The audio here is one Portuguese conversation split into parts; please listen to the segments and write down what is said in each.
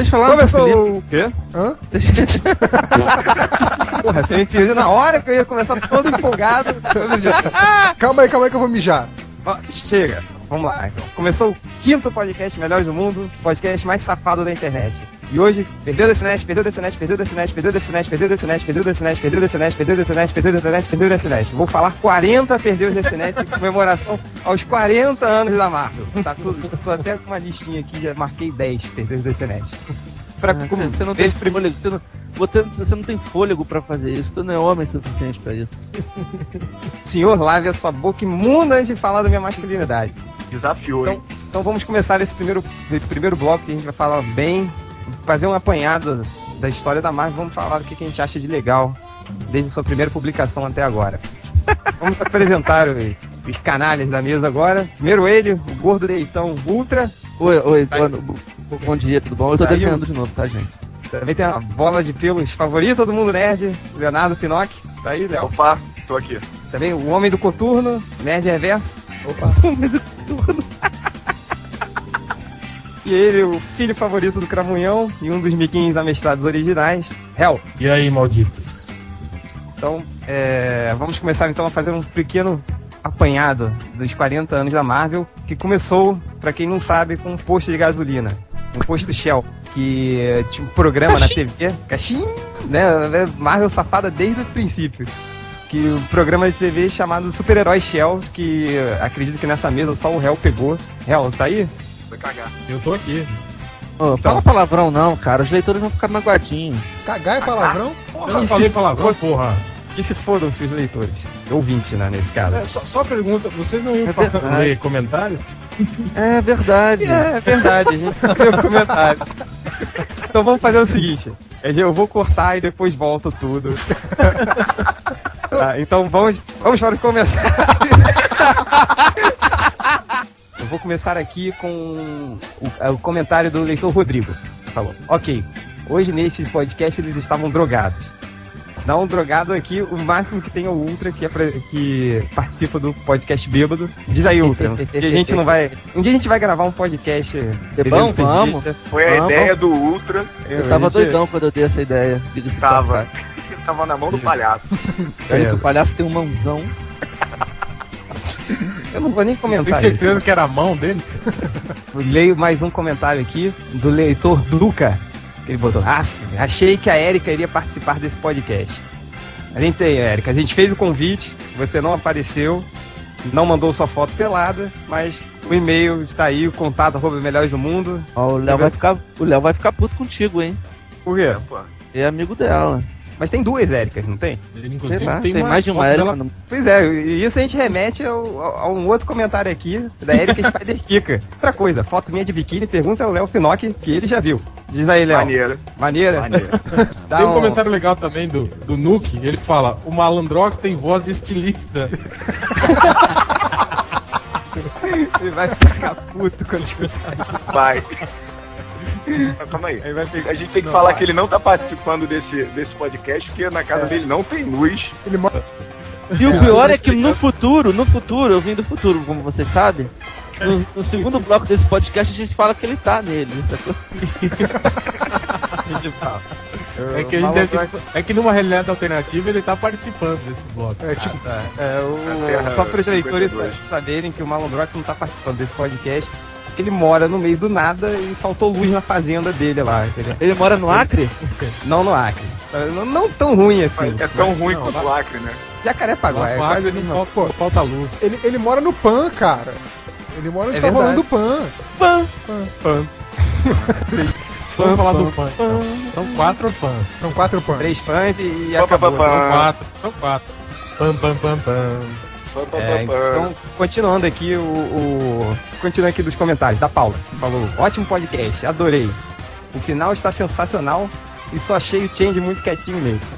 Vocês falaram Começou o quê? Hã? Porra, você me pediu na hora que eu ia começar todo empolgado. Calma aí que eu vou mijar. Ó, chega, vamos lá. Então. Começou o 5º podcast Melhores do Mundo, podcast mais safado da internet. E hoje, perdeu desse net, perdeu desse net, perdeu desse net, perdeu desse net, perdeu desse net, perdeu desse net, perdeu desse net, perdeu desse net, perdeu desse net, perdeu desse net. Vou falar 40 perdeu desse net em comemoração aos 40 anos da Marvel. Tá tudo, tô até com uma listinha aqui, já marquei 10 perdeu desse net. Você não tem fôlego, você não tem fôlego pra fazer isso, tu não é homem suficiente pra isso. Senhor, lave a sua boca imunda antes de falar da minha masculinidade. Desafiou, hein? Então vamos começar esse primeiro bloco que a gente vai falar bem, fazer um apanhado da história da Marvel, vamos falar do que a gente acha de legal desde a sua primeira publicação até agora. Vamos apresentar os canalhas da mesa agora. Primeiro ele, o gordo leitão Ultra. Oi, Tá bom dia, tudo bom? Eu tô Tá aí, desenhando de novo, tá, gente? Também tem a bola de pelos favorita do mundo nerd, Leonardo Pinocchi. Tá aí, Léo? Opa, tô aqui. Também o homem do coturno, Nerd Reverso. Opa. E ele, o filho favorito do Cramunhão e um dos miquinhos amestrados originais, Hel. E aí, malditos? Então, vamos começar então a fazer um pequeno apanhado dos 40 anos da Marvel, que começou, pra quem não sabe, com um posto de gasolina, um posto Shell, que tinha um programa na TV, Caixinha, né, Marvel safada desde o princípio, que o programa de TV chamado Super-Herói Shell, que acredito que nessa mesa só o Hel pegou. Hel, tá aí? Vai cagar. Eu tô aqui. Ô, fala palavrão não, cara, os leitores vão ficar magoadinhos. Cagar é palavrão? Eu não falei palavrão, porra. Que se fodam-se os leitores. Ouvinte, né, nesse caso. Só pergunta, vocês não iam ler comentários? É verdade. É verdade, a gente escreveu um comentário. Então vamos fazer o seguinte: eu vou cortar e depois volto tudo. Tá, então vamos para o comentário. Eu vou começar aqui com o comentário do leitor Rodrigo. Falou: ok, hoje nesses podcasts eles estavam drogados. Não, drogado aqui, o máximo que tem é o Ultra, que participa do podcast Bêbado. Diz aí, Ultra, que a gente não vai... Um dia a gente vai gravar um podcast... Bom, vamos. Foi a ideia do Ultra. Eu tava doidão quando eu dei essa ideia. Tava na mão do palhaço. Olha que o palhaço tem um mãozão. Eu não vou nem comentar. Tem certeza que era a mão dele? Eu leio mais um comentário aqui do leitor Luca. Ele botou: achei que a Erika iria participar desse podcast. A gente tem, Erika, a gente fez o convite, você não apareceu, não mandou sua foto pelada, mas o e-mail está aí, o contato @melhores do mundo. Ó, o Léo vai ficar puto contigo, hein? Por quê? É amigo dela. Mas tem duas Éricas, não tem? Ele, inclusive, Sei lá, tem uma mais de uma foto Érica. dela. Pois é, e isso a gente remete a um outro comentário aqui, da Erika Spider-Kika. Outra coisa, foto minha de biquíni, pergunta ao Léo Pinocchi, que ele já viu. Diz aí, Léo. Maneira? Tem um comentário legal também do Nuke, ele fala: o Malandrox tem voz de estilista. Ele vai ficar puto quando escutar isso. Vai. Mas calma aí. A gente tem que falar que ele não tá participando desse podcast, porque na casa dele não tem luz. Ele mora... E o pior é que no futuro, eu vim do futuro, como vocês sabem, no segundo bloco desse podcast a gente fala que ele tá nele, sacou? É que numa realidade alternativa ele tá participando desse bloco. Só para os leitores saberem que o Malandrox não tá participando desse podcast, porque ele mora no meio do nada e faltou luz na fazenda dele lá, entendeu? Ele mora no Acre? Não no Acre. Não tão ruim assim. É tão ruim quanto o Acre, né? Jacarepaguá, é quase ali não. Falta luz. Ele mora no PAN, cara. Ele mora onde tá verdade. rolando o PAN. Vamos falar do PAN, então. São 4 PANs. São 4 PAN. 3 fãs e Pam, acabou. pam, pam. São 4. Pam, pam, pam, pam. Então, continuando aqui continuando aqui dos comentários, da Paula. Falou: ótimo podcast, adorei. O final está sensacional e só achei o Change muito quietinho nesse.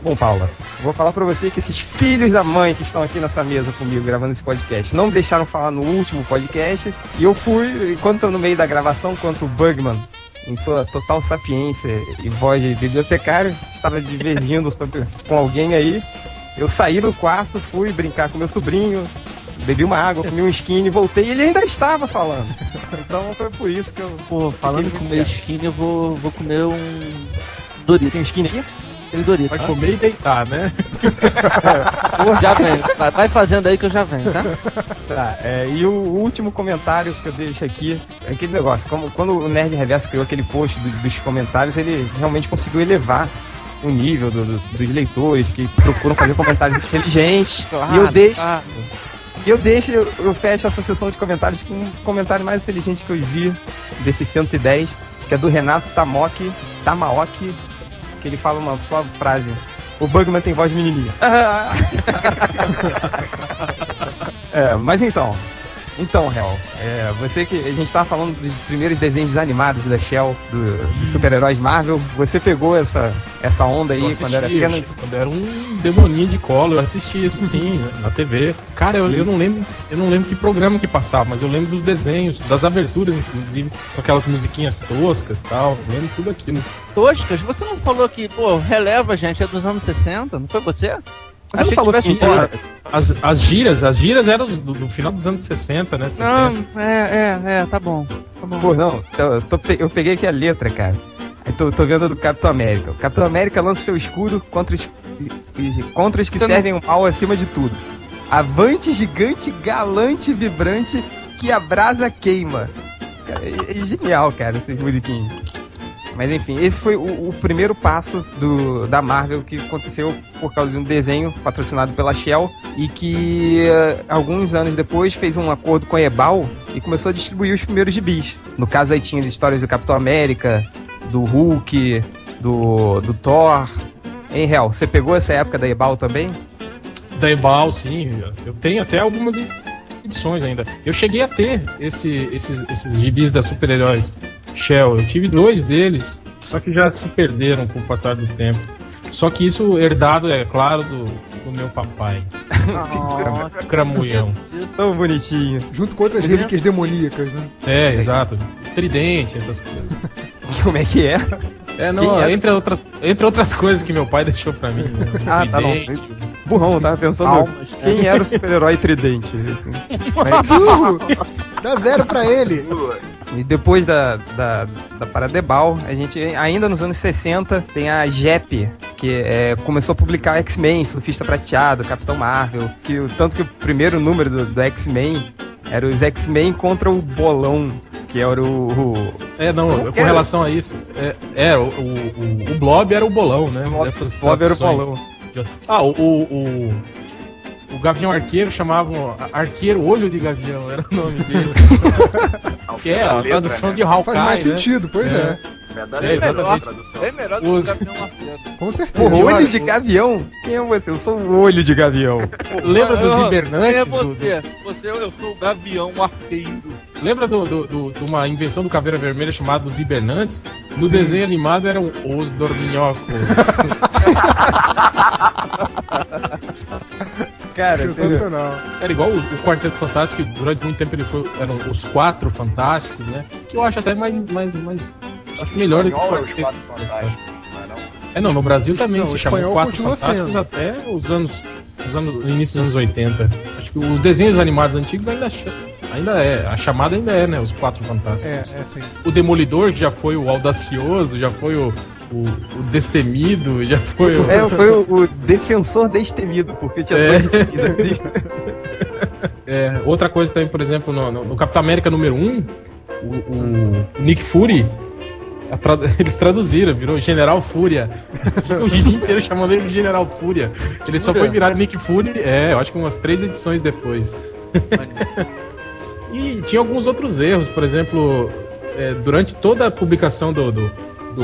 Bom, Paula, vou falar pra você que esses filhos da mãe que estão aqui nessa mesa comigo gravando esse podcast não me deixaram falar no último podcast, e eu fui, enquanto no meio da gravação, enquanto o Bugman, em sua total sapiência e voz de bibliotecário, estava divergindo com alguém aí, eu saí do quarto, fui brincar com meu sobrinho, bebi uma água, comi um skinny, voltei e ele ainda estava falando. Então foi por isso que eu... Pô, falando em comer skinny, eu vou comer um Dorito. Tem um skinny aqui? Aquele Dorito. Vai comer e deitar, né? Já vem. Vai fazendo aí que eu já venho, tá? Tá, e o último comentário que eu deixo aqui é aquele negócio. Quando o Nerd Reverso criou aquele post dos comentários, ele realmente conseguiu elevar o nível dos leitores que procuram fazer comentários inteligentes. Claro, e eu fecho essa sessão de comentários com um comentário mais inteligente que eu vi desses 110, que é do Renato Tamaoki, que ele fala uma só frase: o Bugman tem voz de menininha. Mas então, Hel, você que a gente tava falando dos primeiros desenhos animados da Shell, dos super-heróis Marvel, você pegou essa onda aí quando era pequeno? Quando era um demoninho de colo, eu assisti isso sim, na TV. Cara, eu não lembro que programa que passava, mas eu lembro dos desenhos, das aberturas, inclusive, com aquelas musiquinhas toscas e tal, eu lembro tudo aquilo. Toscas? Você não falou que, releva, gente, é dos anos 60, não foi você? Achei que tivesse as gírias eram do final dos anos 60, né? 70. Não, tá bom. Pô, não, eu peguei aqui a letra, cara. Aí tô vendo do Capitão América. O Capitão América lança seu escudo contra os que servem o mal acima de tudo. Avante, gigante, galante, vibrante, que a brasa queima. Cara, é genial, cara, esses musiquinhos. Mas enfim, esse foi o primeiro passo da Marvel que aconteceu por causa de um desenho patrocinado pela Shell e que alguns anos depois fez um acordo com a Ebal e começou a distribuir os primeiros gibis. No caso aí tinha as histórias do Capitão América, do Hulk, do Thor. Hein, Hel, você pegou essa época da Ebal também? Da Ebal, sim. Eu tenho até algumas edições ainda. Eu cheguei a ter esses gibis da super-heróis Shell. Eu tive 2 deles, só que já se perderam com o passar do tempo. Só que isso herdado, é claro, do meu papai. Cramulhão. Tão bonitinho. Junto com outras relíquias demoníacas, né? Exato. Tridente, essas coisas. Como é que é? Entre outras coisas que meu pai deixou pra mim. Né? Tá não. Burrão, eu tava pensando quem era o super-herói Tridente. Assim. Burro! Dá 0 pra ele. E depois da parada Ebal, a gente, ainda nos anos 60, tem a JEP, que começou a publicar X-Men, Surfista Prateado, Capitão Marvel, tanto que o primeiro número do X-Men era os X-Men contra o Bolão, que era o... com relação a isso, o Blob era o Bolão, né? O Blob era o Bolão. O Gavião Arqueiro chamavam Arqueiro Olho de Gavião, era o nome dele. Que é a tradução de Hawkeye. Faz mais sentido, pois é. Exatamente. É melhor do que o Gavião Arqueiro. Com certeza. O Olho de Gavião? Quem é você? Eu sou o Olho de Gavião. Lembra dos hibernantes? Quem é você? Eu sou o Gavião Arqueiro. Lembra de uma invenção do Caveira Vermelha chamada os hibernantes? No desenho animado eram os dorminhocos. Cara, sensacional. Era igual o Quarteto Fantástico, que durante muito tempo eram os 4 Fantásticos, né? Que eu acho até mais acho melhor do que o Quarteto Fantástico. Não, no Brasil também se chamou 4 Fantásticos até no início dos anos 80. Acho que os desenhos animados antigos ainda é. A chamada ainda é, né? Os 4 Fantásticos. Sim. O Demolidor, que já foi o Audacioso, já foi o Destemido, já foi o... foi o Defensor Destemido, porque tinha 2 destemidos. Outra coisa também, por exemplo, no Capitão América número 1, o Nick Fury, eles traduziram, virou General Fúria. Fica o dia inteiro chamando ele de General Fúria. Ele só foi virar Nick Fury, eu acho que umas 3 edições depois. E tinha alguns outros erros, por exemplo, durante toda a publicação do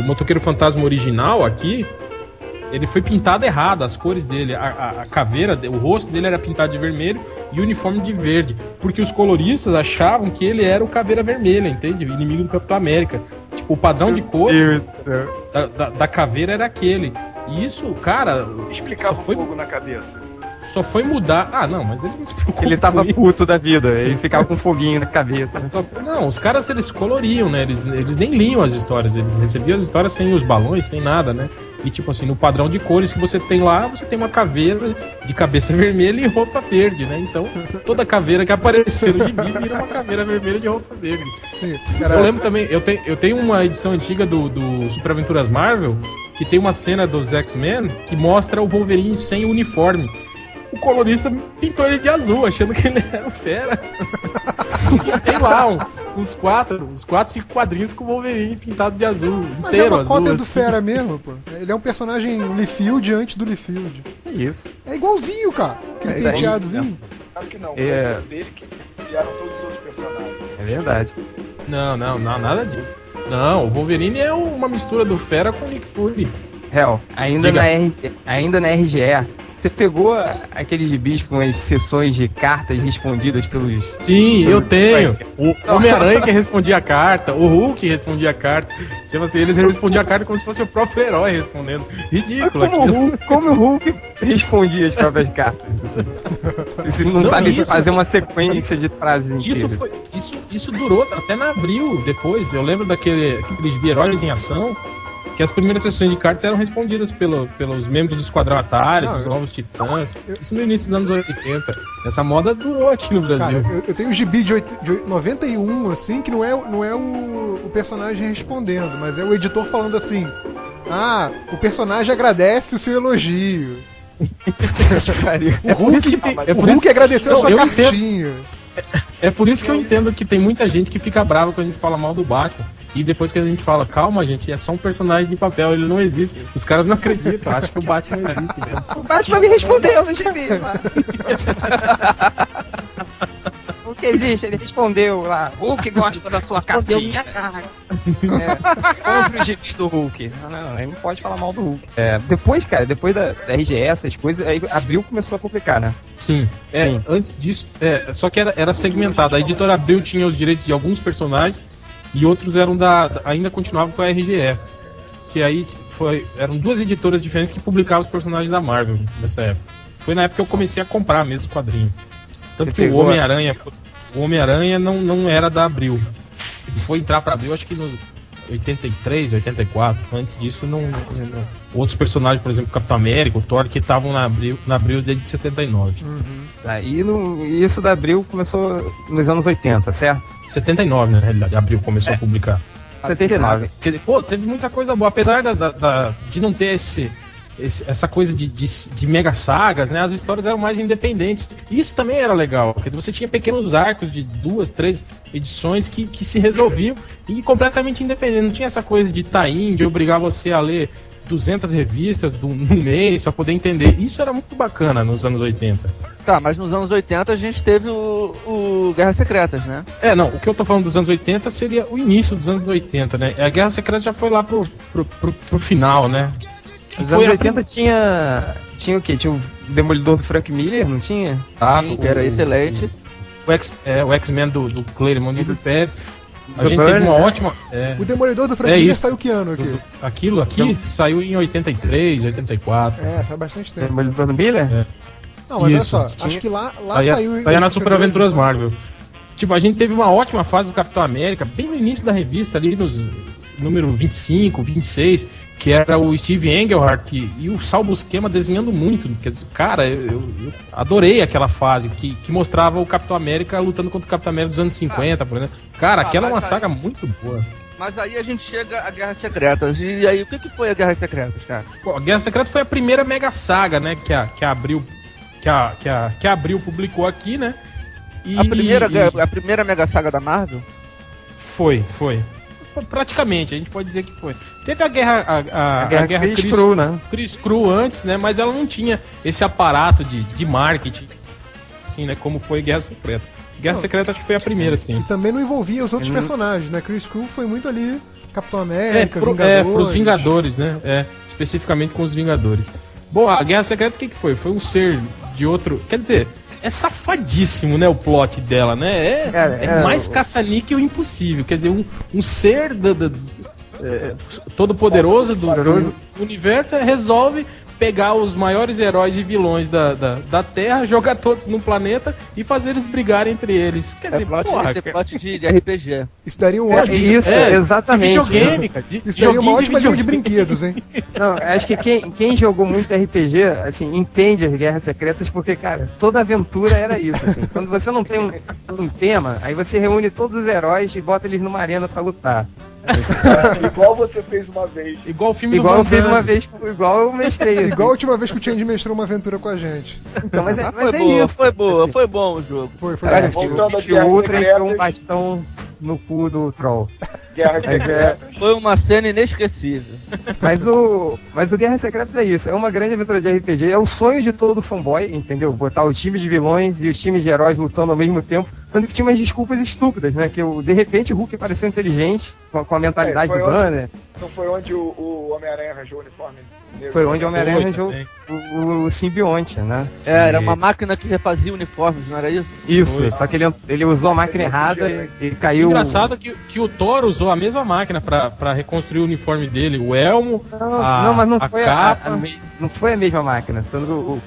Motoqueiro Fantasma original aqui, ele foi pintado errado, as cores dele, a caveira, o rosto dele era pintado de vermelho e o uniforme de verde, porque os coloristas achavam que ele era o Caveira Vermelha, entende? O inimigo do Capitão América. Tipo, o padrão de cores da caveira era aquele. E isso, cara... Explicava fogo na cabeça. Só foi mudar. Ah, não, mas ele não se preocupa. Ele tava puto da vida, ele ficava com um foguinho na cabeça. Né? Não, os caras eles coloriam, né? Eles nem liam as histórias, eles recebiam as histórias sem os balões, sem nada, né? E tipo assim, no padrão de cores que você tem lá, você tem uma caveira de cabeça vermelha e roupa verde, né? Então, toda caveira que aparecer no gibi vira uma caveira vermelha de roupa verde. Eu lembro também, eu tenho uma edição antiga do Super Aventuras Marvel, que tem uma cena dos X-Men que mostra o Wolverine sem uniforme. O colorista pintou ele de azul, achando que ele era um fera. E tem lá uns 5 quadrinhos com o Wolverine pintado de azul, Mas inteiro é uma cópia azul. do Fera mesmo, pô. Ele é um personagem Liefeld antes do Liefeld. É isso. É igualzinho, cara. Aquele penteadozinho. Claro que não. É. Foi dele que criaram todos os outros personagens. É verdade. Não, nada disso. Não, o Wolverine é uma mistura do Fera com o Nick Fury. Hel, ainda na RGE, você pegou aqueles gibis com as sessões de cartas respondidas pelos... Sim, eu tenho. O Homem-Aranha que respondia a carta, o Hulk que respondia a carta. Tipo assim, eles respondiam a carta como se fosse o próprio herói respondendo. Ridículo aquilo. Como o Hulk respondia as próprias cartas? Você não sabe fazer uma sequência de frases inteiras. Isso durou até na Abril depois. Eu lembro daquele gibi Heróis em Ação, que as primeiras sessões de cartas eram respondidas pelos membros do Esquadrão Atari, dos Novos Titãs. Isso no início dos anos 80. Essa moda durou aqui no Brasil. Cara, eu tenho um gibi de 91, assim, que não é o personagem respondendo, mas é o editor falando assim: ah, o personagem agradece o seu elogio. O Hulk agradeceu a sua cartinha. É por isso que eu entendo que tem muita gente que fica brava quando a gente fala mal do Batman. E depois que a gente fala, calma, gente, é só um personagem de papel, ele não existe. Os caras não acreditam, acham que o Batman existe mesmo. O Batman me respondeu no gibi lá. O que existe? Ele respondeu lá. Hulk gosta da sua cartinha. Compre o gibi do Hulk. Não, aí não pode falar mal do Hulk. Depois da RGE, essas coisas, aí Abril começou a complicar, né? Sim. Antes disso, só que era segmentado. A editora Abril tinha os direitos de alguns personagens e outros eram ainda continuavam com a RGE. Que aí eram duas editoras diferentes que publicavam os personagens da Marvel nessa época. Foi na época que eu comecei a comprar mesmo o quadrinho. Tanto que o Homem-Aranha não era da Abril. Ele foi entrar pra Abril acho que nos 83, 84. Antes disso, não. Outros personagens, por exemplo, o Capitão América, o Thor, que estavam na Abril desde 79. Aí isso da Abril começou nos anos 80, certo? 79, na realidade, Abril começou a publicar. 79. Quer dizer, teve muita coisa boa. Apesar de não ter essa coisa de mega sagas, né? As histórias eram mais independentes. Isso também era legal, porque você tinha pequenos arcos de 2, 3 edições que se resolviam e completamente independentes. Não tinha essa coisa de tie-in, de obrigar você a ler 200 revistas num mês para poder entender. Isso era muito bacana nos anos 80. Tá, mas nos anos 80 a gente teve o Guerras Secretas, né? Não, o que eu tô falando dos anos 80 seria o início dos anos 80, né? A Guerra Secreta já foi lá pro final, né? Nos anos 80 tinha o quê? Tinha o Demolidor do Frank Miller, não tinha? Sim, que era excelente. O X-Men do Claremont e do Pérez. A gente teve uma ótima... O Demolidor do Frank Miller saiu que ano aqui? Aquilo aqui saiu em 83, 84. Faz bastante tempo. Demolidor do Miller? Não, mas olha só, acho que lá saiu... Saía na Super Aventuras Marvel. Tipo, a gente teve uma ótima fase do Capitão América, bem no início da revista, ali nos número 25, 26, que era o Steve Englehart e o Sal Buscema desenhando muito. Quer dizer, cara, eu adorei aquela fase que mostrava o Capitão América lutando contra o Capitão América dos anos 50, por exemplo. Cara, aquela é uma saga muito boa. Mas aí a gente chega a Guerras Secretas. E aí, o que foi a Guerras Secretas, cara? Pô, a Guerra Secreta foi a primeira mega saga, né, que a Abril publicou aqui, né? A primeira mega saga da Marvel? Foi. Praticamente, a gente pode dizer que foi. Teve a guerra Chris-Cru, né? Chris-Cru antes, né? Mas ela não tinha esse aparato de marketing, assim, né? Como foi Guerra Secreta. Guerra Secreta acho que foi a primeira, sim. E também não envolvia os outros personagens, né? Chris-Cru foi muito ali, Capitão América, Vingadores. Pros Vingadores, né? Especificamente com os Vingadores. Bom, a Guerra Secreta o que foi? Foi um ser de outro... Quer dizer... É safadíssimo, né, o plot dela, né? É mais caça-níquel impossível. Quer dizer, um ser todo poderoso do universo resolve pegar os maiores heróis e vilões da Terra, jogar todos num planeta e fazer eles brigarem entre eles. Quer dizer, plot de RPG. Isso daria um ótimo... Exatamente. De videogame, cara. Isso daria uma ótima linha de brinquedos, hein? Não, acho que quem jogou muito RPG, assim, entende as Guerras Secretas, porque, cara, toda aventura era isso, assim. Quando você não tem um tema, aí você reúne todos os heróis e bota eles numa arena pra lutar. Igual você fez uma vez. Igual o filme igual do eu fiz uma vez, igual eu mestrei. Assim. Igual a última vez que o Change mestrou uma aventura com a gente. Então, mas foi é isso. Foi bom o jogo. Foi cara, voltando o Ultra enfiou um bastão no cu do Troll. Guerra Secretas. Foi uma cena inesquecível. Mas o Guerra Secretas é isso, é uma grande aventura de RPG, é o sonho de todo fanboy, entendeu? Botar o time de vilões e os times de heróis lutando ao mesmo tempo, tanto que tinha umas desculpas estúpidas, né? Que de repente o Hulk pareceu inteligente, com a mentalidade do Banner. Então foi onde o Homem-Aranha arranjou o uniforme. Foi onde o Homem-Aranha arranjou o simbionte, né? Era uma máquina que refazia uniformes, não era isso? Isso, só que ele usou a máquina errada e caiu... Engraçado que o Thor usou a mesma máquina pra reconstruir o uniforme dele, o elmo, mas não a foi capa... não foi a mesma máquina.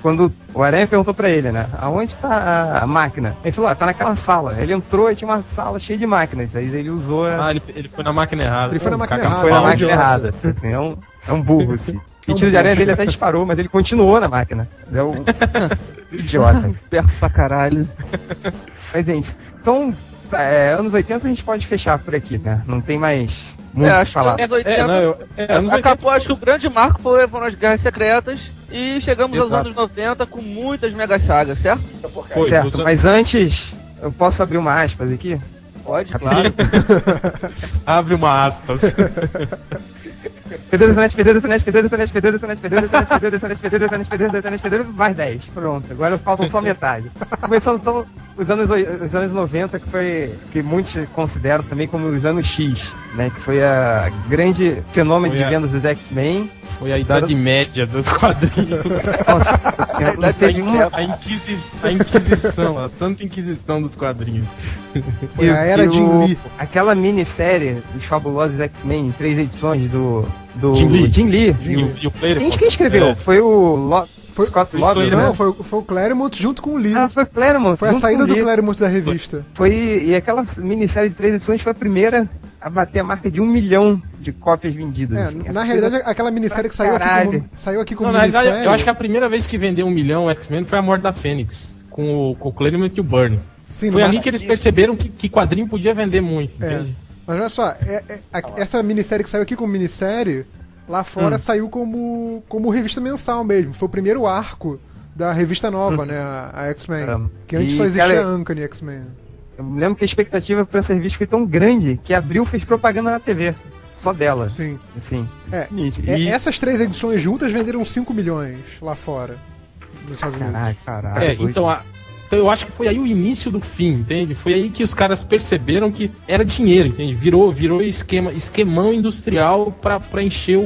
Quando o Aranha perguntou pra ele, né? Aonde tá a máquina? Ele falou, tá naquela sala. Ele entrou e tinha uma sala cheia de máquinas. Aí ele usou... ele foi na máquina errada. Ele foi na máquina errada. Foi na máquina errada. Assim, é um burro, assim. O tiro de aranha dele até disparou, mas ele continuou na máquina. É um idiota. Perto pra caralho. Mas, gente, então, anos 80 a gente pode fechar por aqui, né? Não tem mais muito o que falar. Acho que o grande marco foram as Guerras Secretas e chegamos aos anos 90 com muitas mega sagas, certo? Certo, mas antes, eu posso abrir uma aspas aqui? Pode, claro. Abre uma aspas. Mais 10. Pronto, agora faltam só metade. Começando então os anos 90, que muitos consideram também como os anos X, né? Que foi a grande fenômeno de vendas dos X-Men. Foi a idade média do quadrinho. Nossa senhora, a Inquisição, a Santa Inquisição dos quadrinhos. Foi a era de Jim Lee. Aquela minissérie dos fabulosos X-Men, em 3 edições do Jim Lee. E o Claremont. Quem escreveu? Foi o Scott Lobdell, não, foi o Claremont junto com o Lee. Foi o Claremont. Foi a saída do Claremont da revista. E aquela minissérie de 3 edições foi a primeira a bater a marca de 1 milhão de cópias vendidas. Assim. Na realidade, aquela minissérie que saiu aqui como minissérie... Verdade, eu acho que a primeira vez que vendeu 1 milhão X-Men foi a Morte da Fênix, com o Claremont e o Byrne. Sim, foi ali que eles perceberam que quadrinho podia vender muito, entende? Mas olha só, essa minissérie que saiu aqui como minissérie, lá fora saiu como revista mensal mesmo. Foi o primeiro arco da revista nova, né? A X-Men. Que antes só existia a Uncanny X-Men. Eu me lembro que a expectativa para essa revista foi tão grande que a Abril fez propaganda na TV. Só dela. Sim. Assim, essas 3 edições juntas venderam 5 milhões lá fora. Nos Estados Unidos. Caralho. Então eu acho que foi aí o início do fim, entende? Foi aí que os caras perceberam que era dinheiro, entende? Virou esquemão industrial pra encher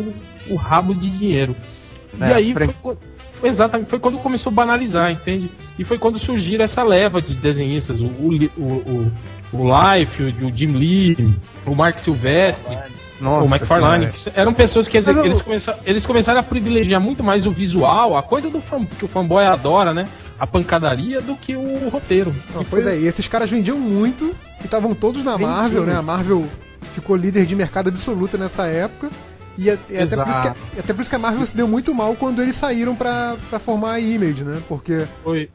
o rabo de dinheiro. E aí foi quando começou a banalizar, entende? E foi quando surgiram essa leva de desenhistas, o Life, o Jim Lee, o Mark Silvestre, o McFarlane, que eram pessoas que eles começaram a privilegiar muito mais o visual, a coisa que o fanboy adora, né? A pancadaria do que o roteiro. E esses caras vendiam muito e estavam todos na Marvel, né? A Marvel ficou líder de mercado absoluta nessa época. E até por isso que a Marvel se deu muito mal quando eles saíram pra formar a Image, né? Porque... Foi.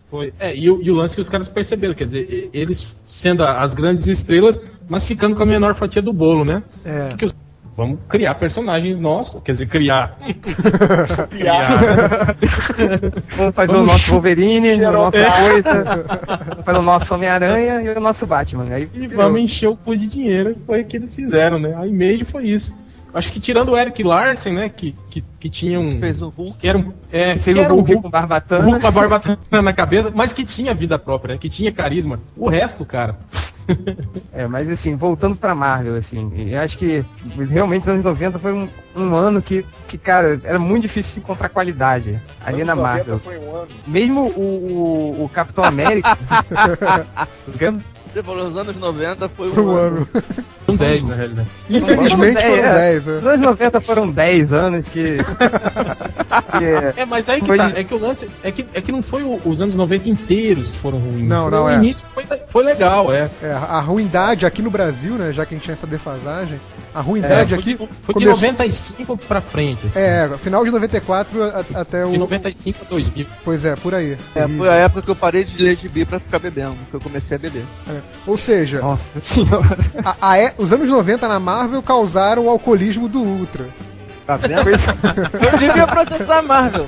E o lance que os caras perceberam, quer dizer, eles sendo as grandes estrelas, mas ficando com a menor fatia do bolo, né? Vamos criar personagens nossos, quer dizer, criar. Vamos fazer o nosso Wolverine, a nossa coisa, para o nosso Homem-Aranha e o nosso Batman. Aí, vamos encher o cu de dinheiro, foi o que eles fizeram, né? A Image foi isso. Acho que tirando o Eric Larsen, né, que tinha um... Fez o Hulk. Que era um, fez o Hulk com barbatana. O Hulk com a barbatana na cabeça, mas que tinha vida própria, né, que tinha carisma. O resto, cara... mas assim, voltando pra Marvel, assim, eu acho que realmente os anos 90 foi um ano que, cara, era muito difícil encontrar qualidade ali na Marvel. Foi um ano. Mesmo o Capitão América... Os anos 90 foi um ano. Foram 10, na realidade. Infelizmente foram 10. Os anos 90 foram 10 anos que... Mas aí que tá. É que o lance é que não foi os anos 90 inteiros que foram ruins. Não, o início foi legal, a ruindade aqui no Brasil, né? Já que a gente tinha essa defasagem, a ruindade aqui. Foi de 95 pra frente. Assim. Final de 94 até o. De 95 a 2000. Pois é, por aí. Foi a época que eu parei de ler gibi pra ficar bebendo, que eu comecei a beber. Ou seja, nossa senhora. Os anos 90 na Marvel causaram o alcoolismo do Ultra. Tá vendo? Eu devia processar a Marvel.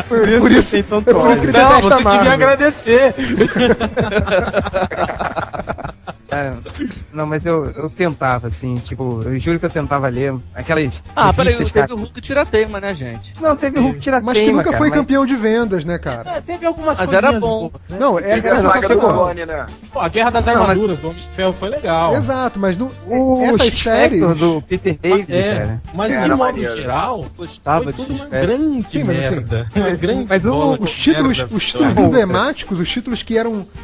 Por isso que ele detesta a você Marvel. devia agradecer. Não, mas eu tentava, assim, tipo, eu juro que eu tentava ler aquelas. Peraí, teve o Hulk tirateima, né, gente? Não, teve o Hulk tirateima. Mas que nunca foi campeão de vendas, né, cara? Teve algumas mas coisinhas. Era bom. Né? Não, era sensacional. Né? A Guerra das Armaduras do Homem de Ferro foi legal. Exato, mas essas séries do Peter David, cara. Mas de modo geral, foi tudo uma grande merda. Mas os títulos emblemáticos, os títulos que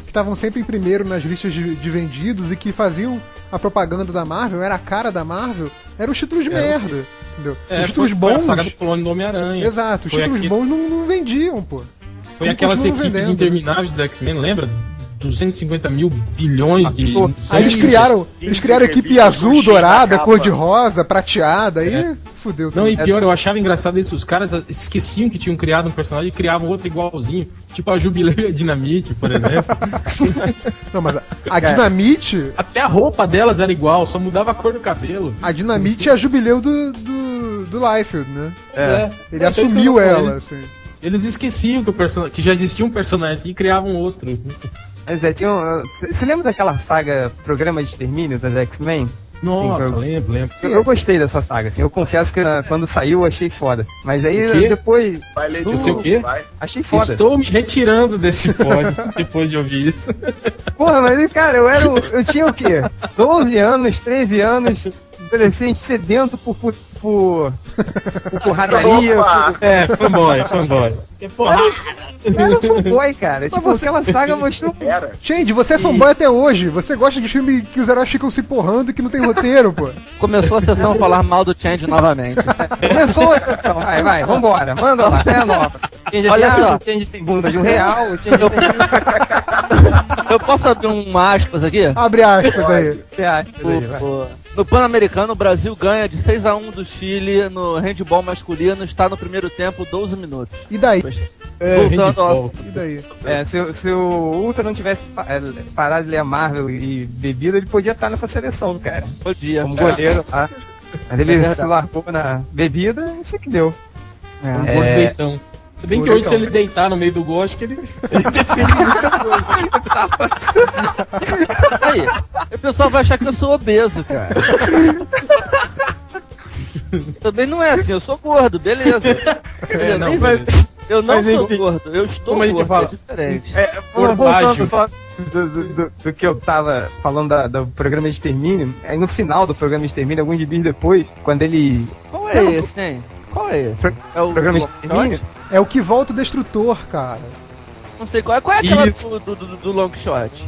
estavam sempre em primeiro nas listas de vendidos e que faziam a propaganda da Marvel, era a cara da Marvel, eram os títulos de merda, entendeu? Os títulos bons... Foi a saga do Clone do Homem-Aranha. Exato, os títulos bons não vendiam, pô. Foi aquelas equipes intermináveis do X-Men, lembra? 250 mil bilhões de... Aí eles criaram a equipe azul, dourada, cor-de-rosa, prateada, aí fudeu tudo. Não, e pior, eu achava engraçado isso, os caras esqueciam que tinham criado um personagem e criavam outro igualzinho, tipo a Jubileu e a Dinamite, por exemplo. Não, mas a Dinamite... Até a roupa delas era igual, só mudava a cor do cabelo. A Dinamite é a Jubileu do Liefeld, né? Ele Mas assumiu ela, assim. Eles esqueciam que já existia um personagem e criavam outro. Mas você lembra daquela saga Programa de Extermínio das X-Men? Nossa, lembro. Eu gostei dessa saga, assim. Eu confesso que quando saiu eu achei foda. Mas aí depois. Eu sei o quê? Achei foda. Estou me retirando desse pod depois de ouvir isso. Porra, mas cara, eu tinha o quê? 12 anos, 13 anos, adolescente sedento por porradaria. Fanboy. Que porra! Era fanboy, cara. Tipo, aquela saga mostrou. Change, você é fanboy até hoje. Você gosta de filme que os heróis ficam se porrando e que não tem roteiro, pô. Começou a sessão a falar mal do Change novamente. Começou a sessão. Vai, vambora. Manda lá, é a nova. Olha só. O Change tem bunda de R$1, o Change tem... Eu posso abrir um aspas aqui? Abre aspas aí. No Pan-Americano, o Brasil ganha de 6-1 do Chile no handball masculino, está no primeiro tempo, 12 minutos. E daí? E daí? Se o Ultra não tivesse parado de ler a Marvel e bebido, ele podia estar nessa seleção, cara. Podia. Como goleiro, tá? Mas ele se largou na bebida, isso que deu. Um gordo deitão. Se bem que hoje, se ele deitar no meio do gol, acho que ele defende muita coisa. Aí, o pessoal vai achar que eu sou obeso, cara. Também não é assim, eu sou gordo, beleza. Eu não sou gordo, eu estou como a gente gordo, fala? É diferente. Voltando só do que eu tava falando do programa de extermínio, aí no final do programa de extermínio, alguns dias depois, quando ele... Qual é esse, hein? Qual é esse? É o programa de extermínio? É o que volta o Destrutor, cara. Não sei qual é. Qual é aquela do Long Shot?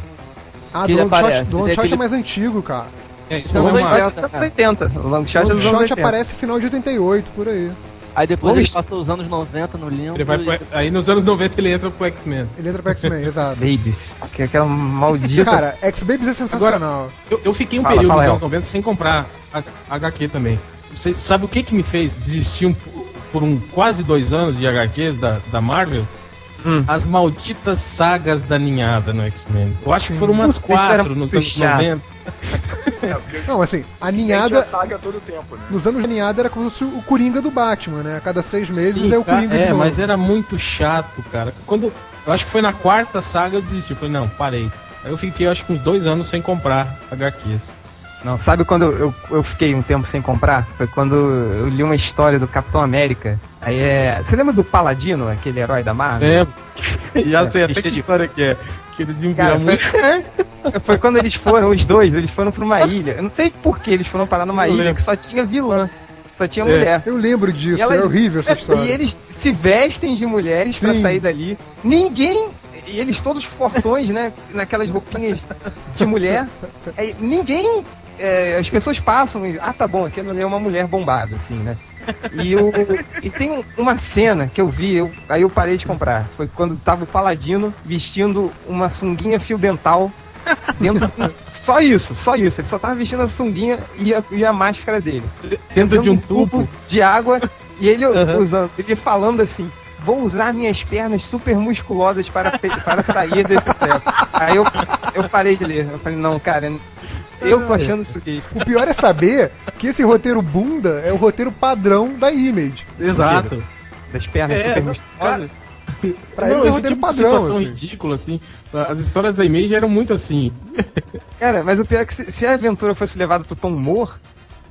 Do Long Shot é mais antigo, cara. Isso não é dos anos 80. O Long Shot é dos anos 80. Aparece final de 88, por aí. Aí depois ele passou os anos 90 no limbo. Aí nos anos 90 ele entra pro X-Men. Ele entra pro X-Men, exato. Babies. Que é aquela maldita... Cara, X-Babies é sensacional. Agora, eu fiquei um período nos anos 90 sem comprar HQ também. Você sabe o que me fez desistir por quase 2 anos de HQs da Marvel? As malditas sagas da ninhada no X-Men. Eu acho que foram umas 4 nos anos 90. Não, assim, a ninhada. Saga todo tempo, né? Nos anos de ninhada era como se o Coringa do Batman, né? A cada 6 meses é o Coringa de novo. Mas era muito chato, cara. Eu acho que foi na 4ª saga eu desisti. Eu falei, não, parei. Aí eu fiquei, acho que uns 2 anos sem comprar HQs. Não, sabe quando eu fiquei um tempo sem comprar? Foi quando eu li uma história do Capitão América. Aí você lembra do Paladino, aquele herói da Marvel? Lembro. Já sei até que história que é. Que eles iam virar muito... Foi quando eles foram, os dois, eles foram pra uma ilha. Eu não sei por que eles foram parar numa ilha que só tinha vilã. Só tinha mulher. Eu lembro disso, é horrível essa história. E eles se vestem de mulheres pra sair dali. E eles todos fortões, né? Naquelas roupinhas de mulher. Aí, ninguém... as pessoas passam e... tá bom, aquilo ali é uma mulher bombada, assim, né? E tem uma cena que eu vi, aí eu parei de comprar. Foi quando tava o Paladino vestindo uma sunguinha fio dental dentro. Só isso. Ele só tava vestindo a sunguinha e a máscara dele. Dentro de um tubo de água. E ele ele falando assim: vou usar minhas pernas super musculosas para sair desse treco. Aí eu parei de ler. Eu falei, não, cara, eu tô achando isso gay. O pior é saber que esse roteiro bunda é o roteiro padrão da Image. Exato. Das pernas super musculosas. Pra eles é o roteiro tipo padrão. Situação ridícula, assim. As histórias da Image eram muito assim. Cara, mas o pior é que se a aventura fosse levada pro tom humor,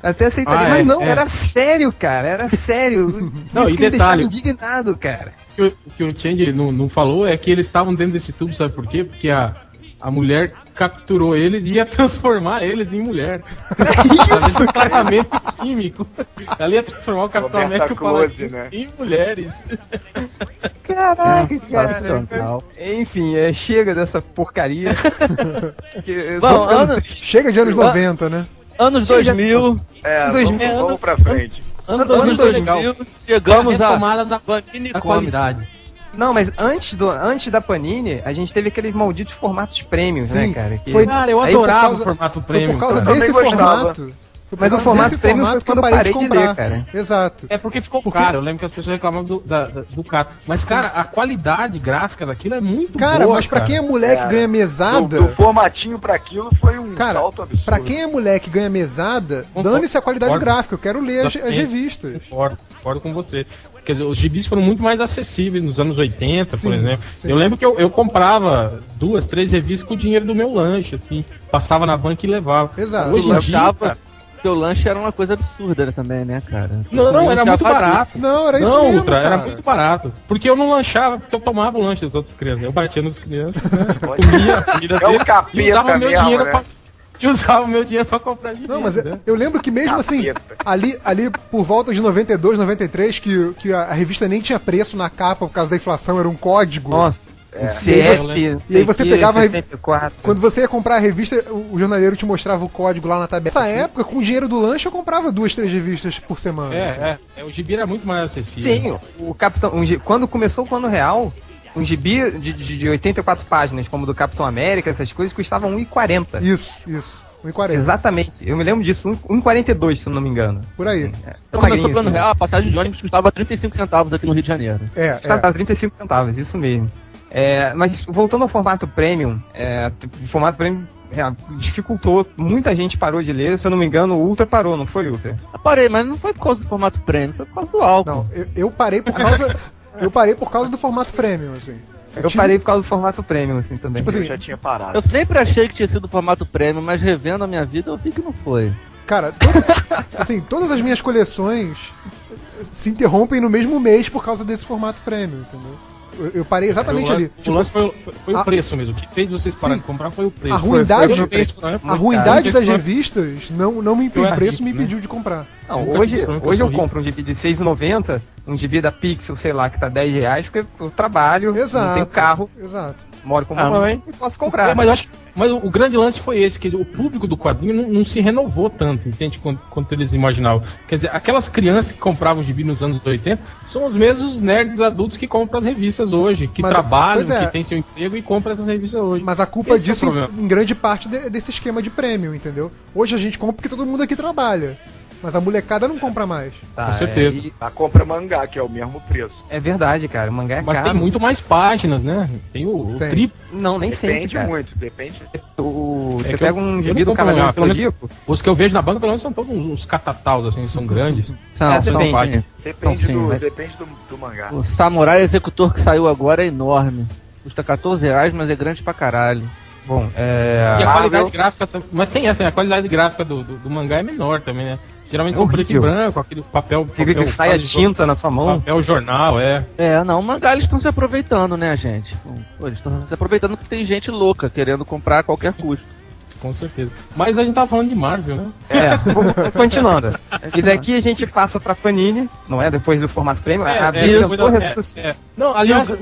até aceitaria, mas não, era sério, cara, era sério. Não, isso e que detalhe, me deixava indignado, cara. O que o Change não falou é que eles estavam dentro desse tubo, sabe por quê? Porque a mulher capturou eles e ia transformar eles em mulher. Isso, um tratamento químico. Ela ia transformar o Capitão América e o Paladino em mulheres. Caraca, cara. Enfim, chega dessa porcaria. Chega de anos 90, né? Anos 2000. Vamos pra frente. Anos 2000, chegamos à tomada da qualidade. Não, mas antes da Panini, a gente teve aqueles malditos formatos premiums, né, cara? Cara, eu adorava o formato premium. Por causa desse formato. Mas o formato premium foi quando eu parei de ler, cara. Exato. É porque ficou caro. Eu lembro que as pessoas reclamavam do caro. Mas, cara, a qualidade gráfica daquilo é muito boa. Cara, mas pra quem é moleque ganha mesada. Do formatinho pra aquilo foi um salto absurdo. Pra quem é moleque ganha mesada, dane-se a qualidade gráfica. Eu quero ler as revistas. Concordo com você. Quer dizer, os gibis foram muito mais acessíveis nos anos 80, por exemplo. Sim. Eu lembro que eu comprava 2, 3 revistas com o dinheiro do meu lanche, assim. Passava na banca e levava. Exato. Hoje em dia, teu lanche era uma coisa absurda também, né, cara? Não, era muito barato. Não, era isso mesmo, Ultra, cara. era muito barato. Porque eu não lanchava, porque eu tomava o lanche das outras crianças. Eu batia nas crianças, né? Comia a comida dele e usava o meu dinheiro usava o meu dinheiro pra comprar de Não, mas eu lembro que mesmo assim, ali por volta de 92, 93, que a revista nem tinha preço na capa por causa da inflação, era um código. Nossa. E aí você pegava 64. Quando você ia comprar a revista, o jornaleiro te mostrava o código lá na tabela. Nessa época, com o dinheiro do lanche, eu comprava 2, 3 revistas por semana. O gibi era muito mais acessível. Sim, quando começou o Plano Real, um gibi de 84 páginas, como o do Capitão América, essas coisas, custavam R$1,40. Isso. 1,40. Exatamente. Eu me lembro disso, 1,42, se eu não me engano. Por aí. Assim, começou o Plano Real, a passagem de ônibus custava 35 centavos aqui no Rio de Janeiro. Custava 35 centavos, isso mesmo. Mas voltando ao formato premium, o formato premium dificultou, muita gente parou de ler, se eu não me engano, o Ultra parou, não foi, Ultra? Eu parei, mas não foi por causa do formato premium, foi por causa do álcool. Não, eu parei por causa. Eu parei por causa do formato premium, assim. Eu parei por causa do formato premium, assim, também. Tipo assim, eu já tinha parado. Eu sempre achei que tinha sido o formato premium, mas revendo a minha vida eu vi que não foi. Cara, todas as minhas coleções se interrompem no mesmo mês por causa desse formato premium, entendeu? Eu parei exatamente ali. O lance foi o preço mesmo. O que fez vocês parar de comprar foi o preço. A ruindade das revistas não me impediu. O preço me impediu de comprar. Não, hoje eu compro um gibi de R$6,90, um gibi da Pixel, sei lá, que tá R$10, porque eu trabalho, não tenho carro. Exato. Moro com a mamãe e posso comprar. Mas o grande lance foi esse, que o público do quadrinho não se renovou tanto, entende? Quanto eles imaginavam. Quer dizer, aquelas crianças que compravam gibi nos anos 80 são os mesmos nerds adultos que compram as revistas hoje, que trabalham, que têm seu emprego e compram essas revistas hoje. Mas a culpa disso em grande parte desse esquema de prêmio, entendeu? Hoje a gente compra porque todo mundo aqui trabalha. Mas a molecada não compra mais. Com certeza. A compra mangá, que é o mesmo preço. É verdade, cara. O mangá é caro. Mas tem muito mais páginas, né? Tem o triplo. Não, nem sempre, Depende muito, depende. Você pega um gibi do Cavaleiro Zodíaco. Os que eu vejo na banca, pelo menos, são todos uns catataus, assim, são grandes. Depende do mangá. O Samurai Executor que saiu agora é enorme. Custa R$14, mas é grande pra caralho. Bom, e a qualidade gráfica, mas tem essa, né? A qualidade gráfica do mangá é menor também, né? Geralmente são preto e branco, aquele papel que sai a tinta na sua mão. Papel jornal, não, o mangá eles estão se aproveitando, né, gente? Eles estão se aproveitando porque tem gente louca querendo comprar a qualquer custo. Com certeza. Mas a gente tava falando de Marvel, né? Continuando. E daqui a gente passa pra Panini, não é? Depois do formato premium. Não, aliás...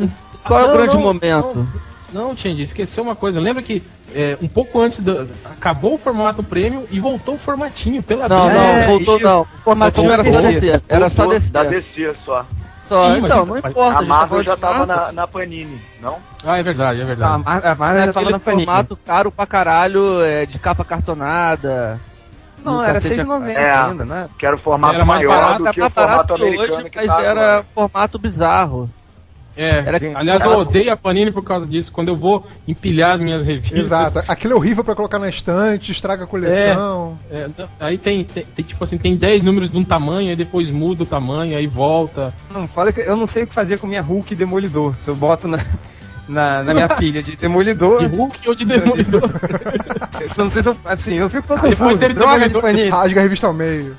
Qual é o grande momento? Não, Change, esqueceu uma coisa. Lembra que um pouco antes acabou o formato premium e voltou o formatinho pela Não, voltou não. O formatinho era só DC. Era só DC. Da DC só. Sim, então, não importa. A Marvel já tava na Panini, não? Ah, é verdade. A Marvel já tava na Panini. Formato caro pra caralho, de capa cartonada. Não, era R$6,90 ainda, né? Que era o formato maior do que o formato americano hoje, mas era formato bizarro. Aliás, eu odeio a Panini por causa disso. Quando eu vou empilhar as minhas revistas. Exato, aquilo é horrível pra colocar na estante, estraga a coleção. Aí tem tipo assim, tem 10 números de um tamanho, aí depois muda o tamanho, aí volta. Não, fala que eu não sei o que fazer com minha Hulk e Demolidor. Se eu boto na minha filha de Demolidor. De Hulk ou de Demolidor? Eu não sei se eu. Assim, eu fico todo depois teve Demolidor. Rasga a revista ao meio.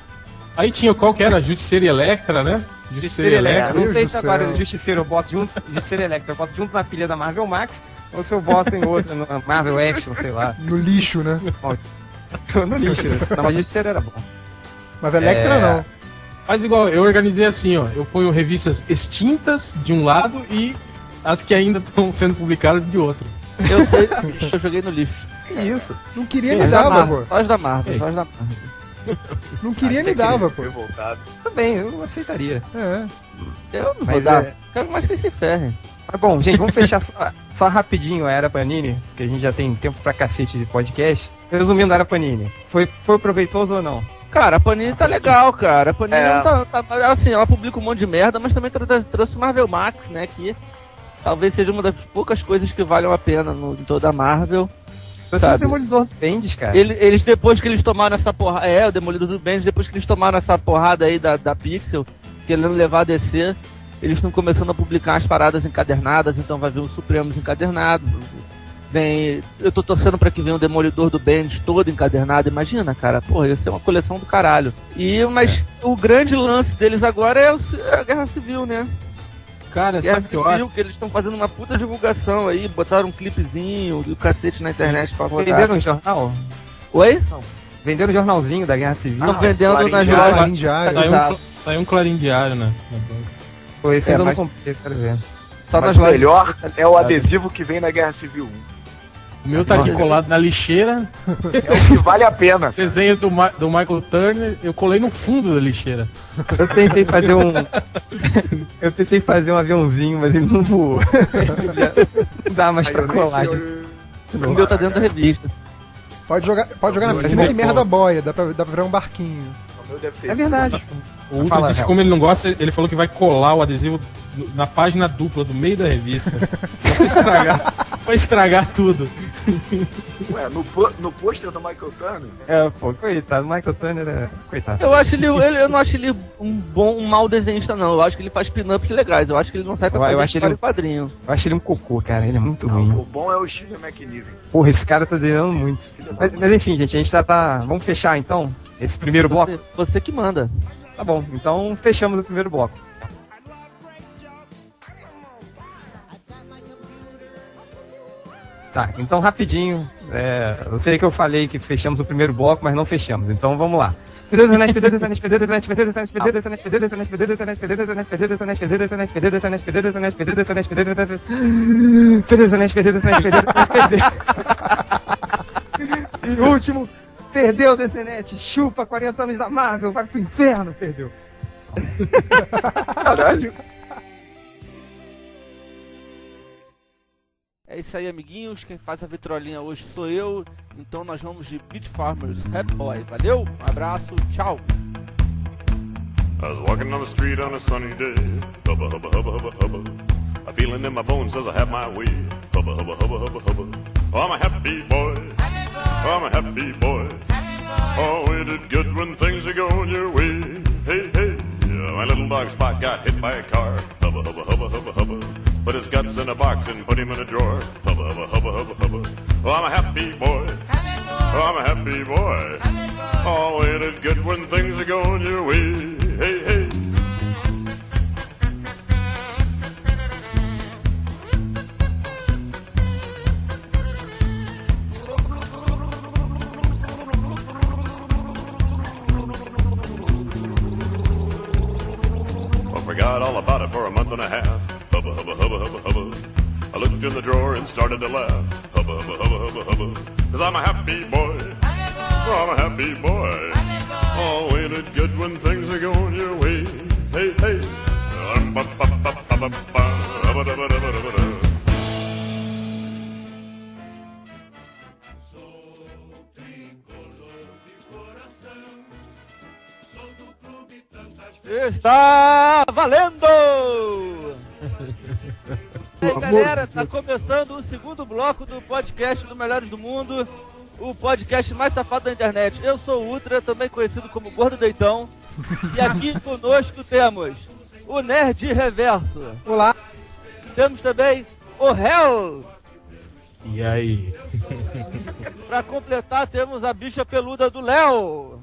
Aí tinha qual que era? Justiceira e Electra, né? Justiceira e Electra. Não sei se agora o Justiceiro eu boto junto, Justiceira e Electra, eu boto junto na pilha da Marvel Max, ou se eu boto em outra, no Marvel Action, sei lá. No lixo, né? No lixo. Não, mas Justiceiro era bom. Mas Electra não. Mas igual, eu organizei assim, ó. Eu ponho revistas extintas de um lado e as que ainda estão sendo publicadas de outro. Eu sei, eu joguei no lixo. Que isso? Não queria me dava, pô. Só as da Marvel. Não queria me dava, pô. Tudo bem, eu aceitaria. Eu não vou dar. Quero mais que vocês se ferrem. Mas bom, gente, vamos fechar só rapidinho a Era Panini, que a gente já tem tempo pra cacete de podcast. Resumindo a Era Panini, foi proveitoso ou não? Cara, a Panini tá legal, cara. A Panini não tá assim, ela publica um monte de merda, mas também trouxe Marvel Max, né, que talvez seja uma das poucas coisas que valham a pena em toda a Marvel. Você é o Demolidor do Bendis, cara. Eles, depois que eles tomaram essa porrada... o Demolidor do Bendis, depois que eles tomaram essa porrada aí da Pixel, querendo levar a DC, eles estão começando a publicar as paradas encadernadas, então vai vir o Supremos encadernado. Eu tô torcendo pra que venha o Demolidor do Bendis todo encadernado, imagina, cara. Porra, ia ser uma coleção do caralho. Mas o grande lance deles agora é a Guerra Civil, né? Cara, sabe o que eu acho? Que eles estão fazendo uma puta divulgação aí, botaram um clipezinho do cacete na internet pra rodar. Venderam um jornal? Oi? Não. Venderam um jornalzinho da Guerra Civil? Estão vendendo nas lojas. Saiu um Clarim Diário, né? Pô, esse ainda não comprei, quero ver. Só nas lojas. O melhor é o adesivo que vem na Guerra Civil 1. O meu tá aqui colado na lixeira. É o que vale a pena. Desenho do Michael Turner, eu colei no fundo da lixeira. Eu tentei fazer um aviãozinho, mas ele não voou. Não dá mais pra colar. O meu tá dentro da revista. Pode jogar na piscina que merda boia, dá pra virar um barquinho. É verdade. O Ultra disse que como ele não gosta, ele falou que vai colar o adesivo na página dupla, do meio da revista. Pra estragar tudo. Ué, no pôster do Michael Turner? Coitado, o Michael Turner coitado. Eu não acho ele um mau desenhista, não. Eu acho que ele faz pin-ups legais. Eu acho que ele não sai pra fazer história em quadrinho. Eu acho ele um cocô, cara. Ele é muito ruim. O bom é o Steven McNiven. Porra, esse cara tá desenhando muito. Mas enfim, gente, a gente tá... Vamos fechar, então, esse primeiro bloco? Você que manda. Tá bom, então fechamos o primeiro bloco. Tá, então rapidinho, eu sei que eu falei que fechamos o primeiro bloco, mas não fechamos, então vamos lá. E último, perdeu o DCNet, chupa 40 anos da Marvel, vai pro inferno, perdeu. Caralho. É isso aí, amiguinhos. Quem faz a vitrolinha hoje sou eu. Então nós vamos de Beat Farmers, Happy Boy. Valeu, um abraço, tchau. I was walking on the street on a sunny day. Hubba, hubba, hubba, hubba, hubba. A feeling in my bones says I have my way. Hubba, hubba, hubba, hubba, hubba. Oh, I'm a happy boy. Oh, I'm a happy boy. Oh, ain't it good when things are going your way? Hey, hey. My little dog Spot got hit by a car. Hubba, hubba, hubba, hubba, hubba. Put his guts in a box and put him in a drawer. Hubba, hubba, hubba, hubba, hubba. Oh, I'm a happy boy. Oh, I'm a happy boy. Oh, ain't it good when things are going your way? Hey, hey. I forgot all about it for a month and a half. Hubba, hubba, hubba, hubba, hubba. I looked in the drawer and started to laugh. Hubba, hubba, hubba, hubba, hubba. 'Cause I'm a happy boy. Oh, I'm a happy boy. Oh, ain't it good when things are going your way? Hey, hey. Está valendo! E aí, galera, está começando o segundo bloco do podcast do Melhores do Mundo, o podcast mais safado da internet. Eu sou o Ultra, também conhecido como Gordo Deitão, e aqui conosco temos o Nerd Reverso. Olá! Temos também o Hell. E aí? Pra completar, temos a bicha peluda do Léo.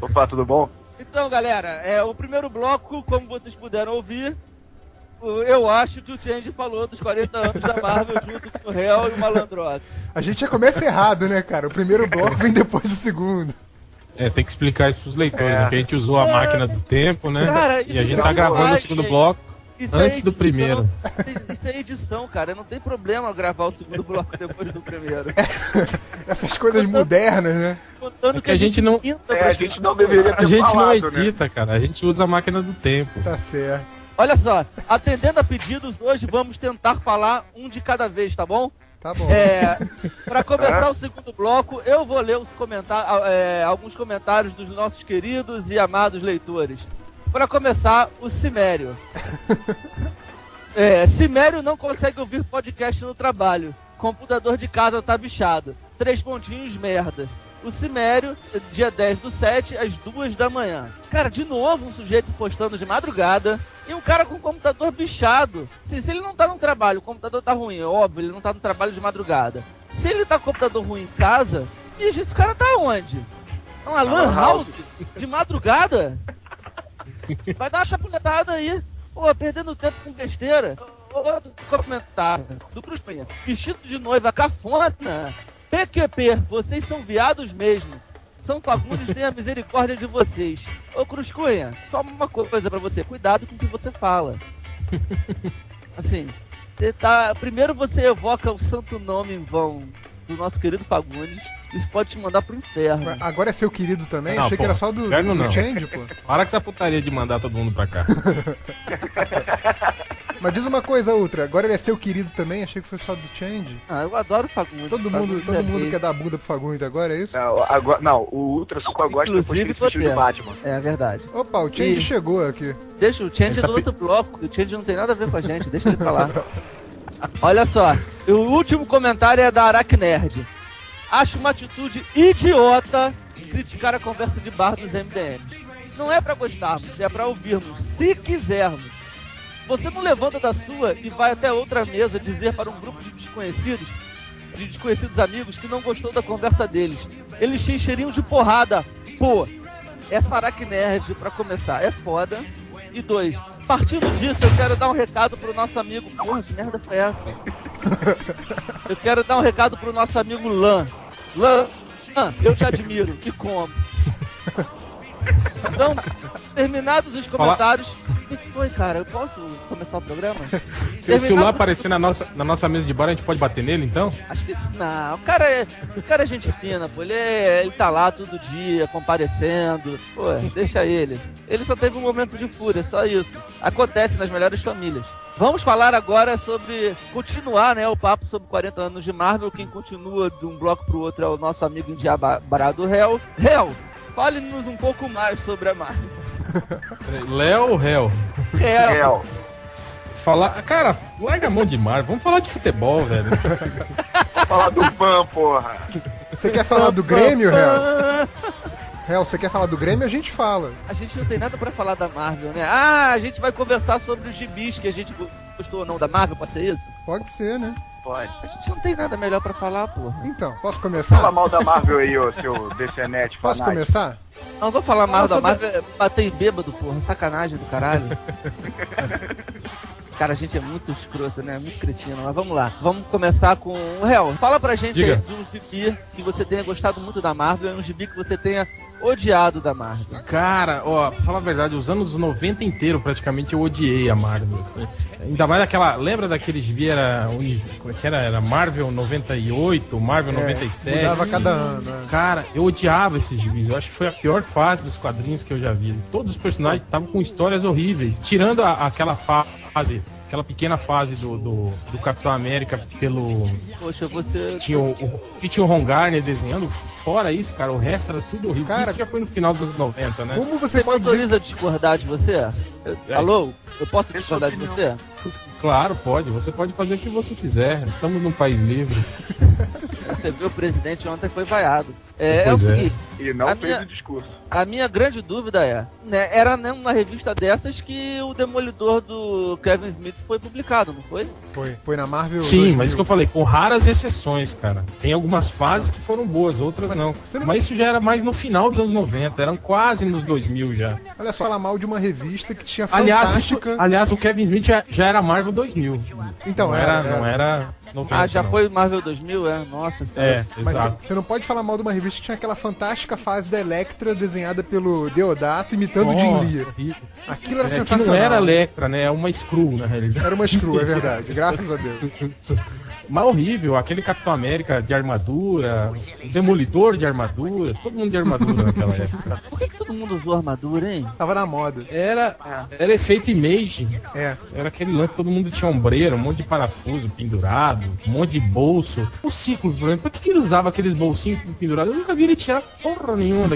Opa, tudo bom? Então, galera, o primeiro bloco, como vocês puderam ouvir, eu acho que o Change falou dos 40 anos da Marvel junto com o Hell e o Malandrox. A gente já começa errado, né, cara? O primeiro bloco vem depois do segundo. Tem que explicar isso pros leitores, né? Que a gente usou a máquina do tempo, né? Cara, e a gente tá gravando o segundo bloco antes do primeiro. Isso é edição, cara. Não tem problema gravar o segundo bloco depois do primeiro. Essas coisas modernas, né? Contando que a gente não... a gente não deveria ter A gente falado, não edita, né? cara. A gente usa a máquina do tempo. Tá certo. Olha só, atendendo a pedidos, hoje vamos tentar falar um de cada vez, tá bom? Tá bom. Pra começar o segundo bloco, eu vou ler os alguns comentários dos nossos queridos e amados leitores. Pra começar, o Cimério. Cimério não consegue ouvir podcast no trabalho. Computador de casa tá bichado. 3 pontinhos merda. O Cimério, dia 10/7, às 2 da manhã. Cara, de novo um sujeito postando de madrugada e um cara com o computador bichado. Se ele não tá no trabalho, o computador tá ruim, é óbvio, ele não tá no trabalho de madrugada. Se ele tá com o computador ruim em casa, bicho, esse cara tá onde? É uma lan house de madrugada? Vai dar uma chapuletada aí. Pô, perdendo tempo com besteira. Outro comentário do Cruz Cunha. Vestido de noiva cafona. PQP, vocês são viados mesmo. São Fagundes, tenha misericórdia de vocês. Ô Cruz Cunha, só uma coisa pra você. Cuidado com o que você fala. Assim, primeiro você evoca o santo nome em vão do nosso querido Fagundes. Isso pode te mandar pro inferno. Agora é seu querido também? Não, achei que era só do Change, pô. Para com essa putaria de mandar todo mundo pra cá. Mas diz uma coisa, Ultra, agora ele é seu querido também? Achei que foi só do Change. Ah, eu adoro o Fagundes. Todo mundo quer dar bunda pro Fagundes agora, é isso? Não, o Ultra só gosta depois que ele assistiu de Batman. É verdade. Opa, o Change chegou aqui. Deixa o Change do outro bloco, o Change não tem nada a ver com a gente, deixa ele falar. Olha só, o último comentário é da Aracnerd. Acho uma atitude idiota criticar a conversa de bar dos MDMs. Não é pra gostarmos, é pra ouvirmos, se quisermos. Você não levanta da sua e vai até outra mesa dizer para um grupo de desconhecidos amigos que não gostou da conversa deles. Eles te encheriam de porrada. Pô, essa Aracnerd, pra começar, é foda. E 2, partindo disso, eu quero dar um recado pro nosso amigo... Porra, que merda foi essa? Eu quero dar um recado pro nosso amigo Lan. Lan, eu te admiro. E como? Então, terminados os comentários... O que foi, cara? Eu posso começar o programa? Se o Lan aparecer na nossa mesa de bar, a gente pode bater nele, então? Acho que não. O cara é gente fina, pô. Ele tá lá todo dia, comparecendo. Pô, deixa ele. Ele só teve um momento de fúria, só isso. Acontece nas melhores famílias. Vamos falar agora sobre... Continuar, né, o papo sobre 40 anos de Marvel. Quem continua de um bloco pro outro é o nosso amigo endiabrado Hell. Hell, fale-nos um pouco mais sobre a Marvel. Léo ou Hell? Hell. Cara, larga a mão de Marvel. Vamos falar de futebol, velho. Falar do fã, porra. Você quer falar do Grêmio, Hell? Hell, você quer falar do Grêmio? A gente fala. A gente não tem nada pra falar da Marvel, né? Ah, a gente vai conversar sobre os gibis que a gente gostou ou não da Marvel, pode ser isso? Pode ser, né? Pode. A gente não tem nada melhor pra falar, porra. Então, posso começar? Fala mal da Marvel aí, ô seu DCNet. Posso começar? Não vou falar mal da Marvel, bater em bêbado, porra. Sacanagem do caralho. Cara, a gente é muito escroto, né? Muito cretino. Mas vamos lá. Vamos começar com o Hell. Fala pra gente aí de um gibi que você tenha gostado muito da Marvel e um gibi que você tenha odiado da Marvel? Cara, ó, pra falar a verdade, os anos 90 inteiro praticamente eu odiei a Marvel. Assim. Ainda mais aquela. Lembra daqueles gibi como é que era? Era Marvel 98, Marvel 97. Mudava cada ano, né? Cara, eu odiava esses gibis. Eu acho que foi a pior fase dos quadrinhos que eu já vi. Todos os personagens estavam com histórias horríveis. Tirando aquela fase. Aquela pequena fase do Capitão América pelo... Poxa, você... Tinha o Ron Garner desenhando. Fora isso, cara, o resto era tudo horrível. Cara, isso já foi no final dos anos 90, né? Como você me autoriza a discordar de você? Alô? Eu posso discordar de você? Claro, pode. Você pode fazer o que você quiser. Estamos num país livre. Você viu, o presidente ontem foi vaiado. É o seguinte... E não fez o discurso. A minha grande dúvida é, né, era numa revista dessas que o Demolidor do Kevin Smith foi publicado, não foi? Foi na Marvel. Sim, 2000. mas isso que eu falei, com raras exceções, cara. Tem algumas fases que foram boas, outras não. Mas isso já era mais no final dos anos 90, eram quase nos 2000 já. Olha só, falar mal de uma revista que tinha fantástica... Aliás, o Kevin Smith já era Marvel 2000. Então, não era 90, já não. Foi Marvel 2000, é? Nossa senhora. Exato. Você não pode falar mal de uma revista que tinha aquela fantástica fase da Electra desenhada pelo Deodato imitando o Jim Lee. Aquilo era sensacional. Não era Electra, né? É uma Skrull, na realidade. Era uma Skrull, é verdade. Graças a Deus. Mas horrível, aquele Capitão América de armadura, o Demolidor de armadura, todo mundo de armadura naquela época. Por que todo mundo usou armadura, hein? Tava na moda. Era efeito image. É. Era aquele lance, todo mundo tinha ombreira, um monte de parafuso pendurado, um monte de bolso. O Ciclo, por exemplo, por que ele usava aqueles bolsinhos pendurados? Eu nunca vi ele tirar porra nenhuma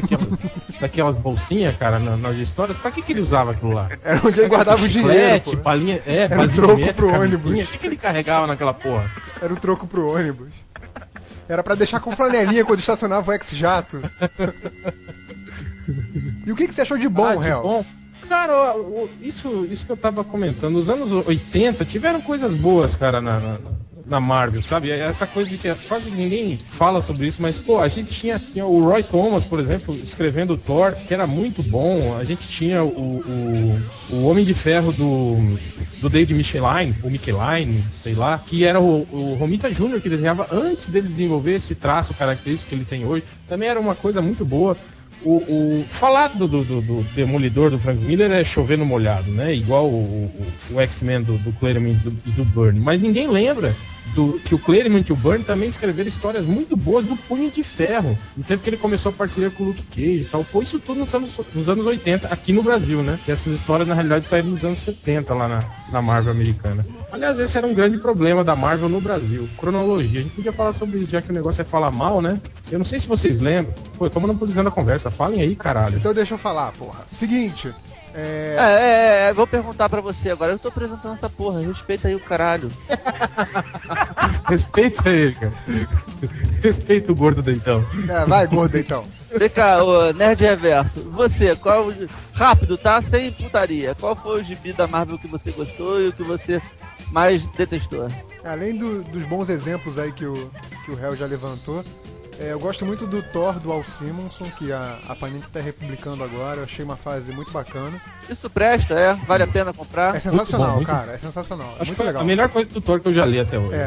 daquelas bolsinhas, cara, nas histórias. Pra que ele usava aquilo lá? Era onde ele guardava o dinheiro, pô. Palinha, era o troco pro ônibus. O que ele carregava naquela porra? Era o troco pro ônibus. Era pra deixar com flanelinha quando estacionava o ex-jato. E o que você achou de bom, Hel? Bom? Cara, isso que eu tava comentando, os anos 80 tiveram coisas boas, cara, na Marvel, sabe? Essa coisa de que quase ninguém fala sobre isso, mas, pô, a gente tinha o Roy Thomas, por exemplo, escrevendo o Thor, que era muito bom. A gente tinha o Homem de Ferro do David Michelin, ou Michelin, sei lá, que era o Romita Jr., que desenhava antes dele desenvolver esse traço característico que ele tem hoje. Também era uma coisa muito boa. Falar do Demolidor do Frank Miller é chover no molhado, né? Igual o X-Men do Claremont e do Byrne. Mas ninguém lembra que o Claremont e o Byrne também escreveram histórias muito boas do Punho de Ferro. No tempo que ele começou a parceria com o Luke Cage e tal. Pô, isso tudo nos anos 80, aqui no Brasil, né? Que essas histórias, na realidade, saíram nos anos 70 lá na Marvel americana. Aliás, esse era um grande problema da Marvel no Brasil. Cronologia. A gente podia falar sobre isso, já que o negócio é falar mal, né? Eu não sei se vocês lembram. Pô, eu tô monopolizando a conversa. Falem aí, caralho. Então deixa eu falar, porra. Seguinte... vou perguntar pra você agora. Eu tô apresentando essa porra. Respeita aí o caralho. Respeita ele, cara. Respeita o gordo deitão. Vai, gordo deitão. Vem cá, o Nerd Reverso. Você, rápido, tá? Sem putaria. Qual foi o gibi da Marvel que você gostou e o que você mais detestou? Além dos bons exemplos aí que o Hel já levantou, eu gosto muito do Thor do Al Simonson, que a Panini tá republicando agora. Eu achei uma fase muito bacana. Isso presta, vale a pena comprar. É sensacional, muito bom, cara. É sensacional. Acho muito legal. A melhor coisa do Thor que eu já li até hoje.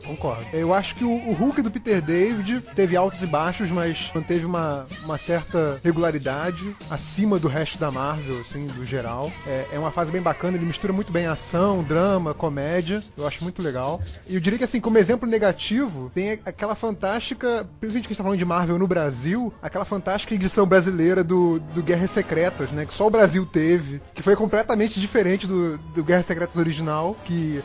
Concordo. Eu acho que o Hulk do Peter David teve altos e baixos, mas manteve uma certa regularidade acima do resto da Marvel, assim, do geral. É uma fase bem bacana, ele mistura muito bem ação, drama, comédia. Eu acho muito legal. E eu diria que, assim, como exemplo negativo, tem aquela fantástica... Principalmente que a gente tá falando de Marvel no Brasil, aquela fantástica edição brasileira do Guerras Secretas, né? Que só o Brasil teve, que foi completamente diferente do Guerras Secretas original, que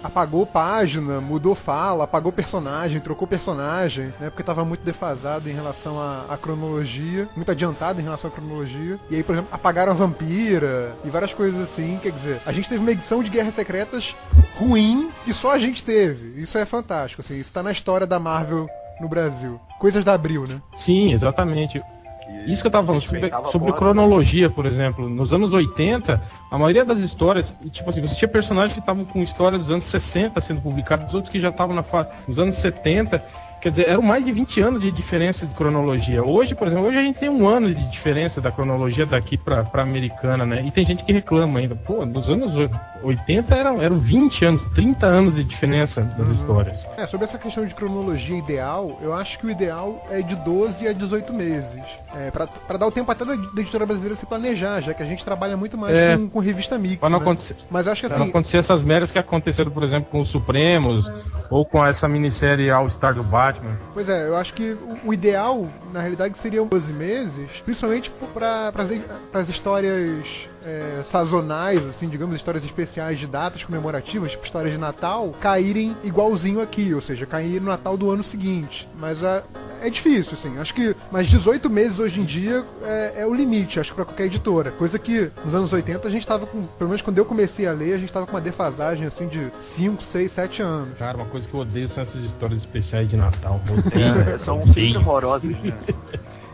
apagou página, mudou fala, apagou personagem, trocou personagem, né? Porque tava muito defasado em relação à cronologia, muito adiantado em relação à cronologia. E aí, por exemplo, apagaram a Vampira e várias coisas assim. Quer dizer, a gente teve uma edição de Guerras Secretas ruim que só a gente teve. Isso é fantástico, assim. Isso tá na história da Marvel no Brasil. Coisas da Abril, né? Sim, exatamente. Isso que eu tava falando, sobre cronologia, por exemplo. Nos anos 80, a maioria das histórias, tipo assim, você tinha personagens que estavam com história dos anos 60 sendo publicados, outros que já estavam nos anos 70, Quer dizer, eram mais de 20 anos de diferença de cronologia. Hoje, por exemplo, a gente tem 1 ano de diferença da cronologia daqui pra americana, né? E tem gente que reclama ainda. Pô, nos anos 80 eram 20 anos, 30 anos de diferença das histórias. Sobre essa questão de cronologia ideal, eu acho que o ideal é de 12 a 18 meses. Pra dar o tempo até da editora brasileira se planejar, já que a gente trabalha muito mais com revista mix. Pra não né? acontecer, mas eu acho que assim. Pra não acontecer essas merdas que aconteceram, por exemplo, com os Supremos, ou com essa minissérie All-Star do Batman. Pois é, eu acho que o ideal, na realidade, seriam 12 meses, principalmente para as histórias sazonais, assim, digamos, histórias especiais de datas comemorativas, tipo histórias de Natal, caírem igualzinho aqui, ou seja, cair no Natal do ano seguinte. Mas é difícil, assim. Acho que mais 18 meses hoje em dia é o limite, acho que pra qualquer editora. Coisa que nos anos 80 a gente tava com, pelo menos quando eu comecei a ler, a gente tava com uma defasagem, assim, de 5, 6, 7 anos. Cara, uma coisa que eu odeio são essas histórias especiais de Natal. São sempre horrorosas, né?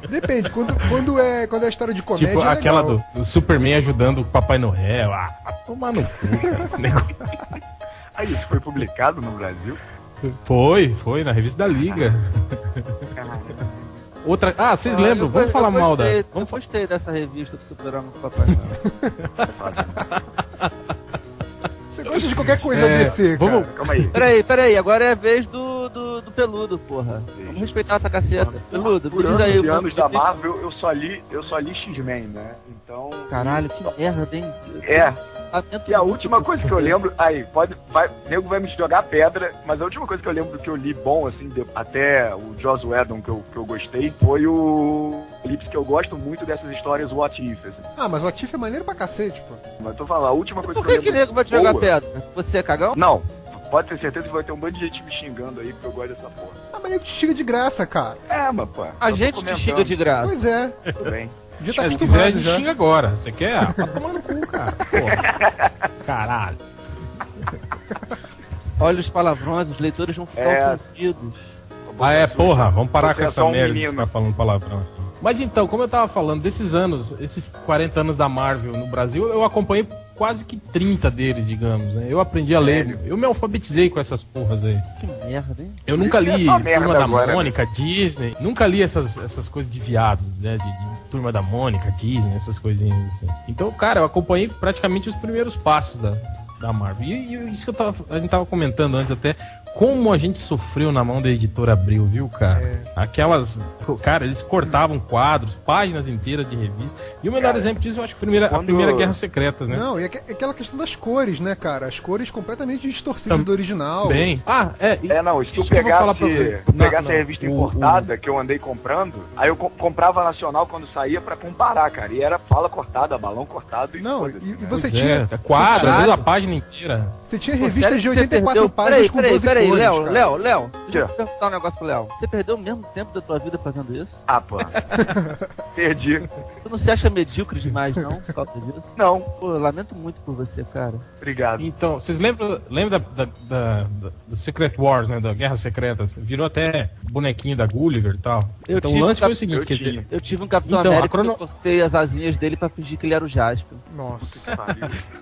Depende, quando é a história de comédia. Tipo aquela do Superman ajudando o Papai Noel. Vai tomar no cu, cara, esse negócio. Isso foi publicado no Brasil? Foi, na revista da Liga. Outra. Vocês lembram? Vamos falar mal da. Eu gostei dessa revista do Super-Homem com o Papai Noel. Você gosta de qualquer coisa DC, cara. Vamos... Calma aí. Peraí, agora é a vez do Peludo, porra. Vamos respeitar essa caceta. Peludo, me diz aí. Por anos da Marvel, eu só li X-Men, né? Então... Caralho, que merda, hein? E a última coisa que eu lembro... nego vai me jogar pedra, mas a última coisa que eu lembro que eu li bom, assim, até o Joss Whedon que eu gostei, foi o Lips, que eu gosto muito dessas histórias What If, assim. Mas o What If é maneiro pra cacete, pô. Mas tô falando, a última coisa que eu lembro... Por que nego vai te jogar pedra? Você é cagão? Não. Pode ter certeza que vai ter um monte de gente me xingando aí, porque eu gosto dessa porra. Mas nego te xinga de graça, cara. Mas pô. A gente te xinga de graça. Pois é. Tudo bem. Se quiser, a gente xinga agora. Você quer? Vai tomar no cu, cara. Porra. Caralho. Olha os palavrões, os leitores vão ficar ofendidos. Porra, vamos parar com essa merda de ficar falando palavrão. Mas então, como eu tava falando, desses anos, esses 40 anos da Marvel no Brasil, eu acompanhei quase que 30 deles, digamos, né? Eu aprendi a ler, eu me alfabetizei com essas porras aí. Que merda, hein? Eu nunca li Turma da Mônica, Disney, nunca li essas coisas de viado, né? De Turma da Mônica, Disney, essas coisinhas assim. Então, cara, eu acompanhei praticamente os primeiros passos da Marvel. E isso que a gente tava comentando antes até, como a gente sofreu na mão da Editora Abril, viu, cara? Aquelas... Cara, eles cortavam quadros, páginas inteiras de revista. E o melhor exemplo disso, eu acho que foi a primeira Guerra Secretas, né? Não, e aquela questão das cores, né, cara? As cores completamente distorcidas do original. Bem. Se tu pegasse a revista importada que eu andei comprando, aí eu comprava a nacional quando saía pra comparar, cara. E era fala cortada, balão cortado e... Não, e você tinha... quadro, toda a página inteira. Você tinha revistas de 84 páginas com 12 cores, Léo, deixa eu perguntar um negócio pro Léo. Você perdeu o mesmo tempo da tua vida fazendo isso? Pô. Perdi. Tu não se acha medíocre demais, não, por causa disso? Não. Pô, eu lamento muito por você, cara. Obrigado. Então, vocês lembram do Secret Wars, né, da Guerra Secretas? Virou até bonequinho da Gulliver e tal. Então o lance foi o seguinte, quer dizer... Eu tive um Capitão América que eu postei as asinhas dele pra fingir que ele era o Jasper. Nossa.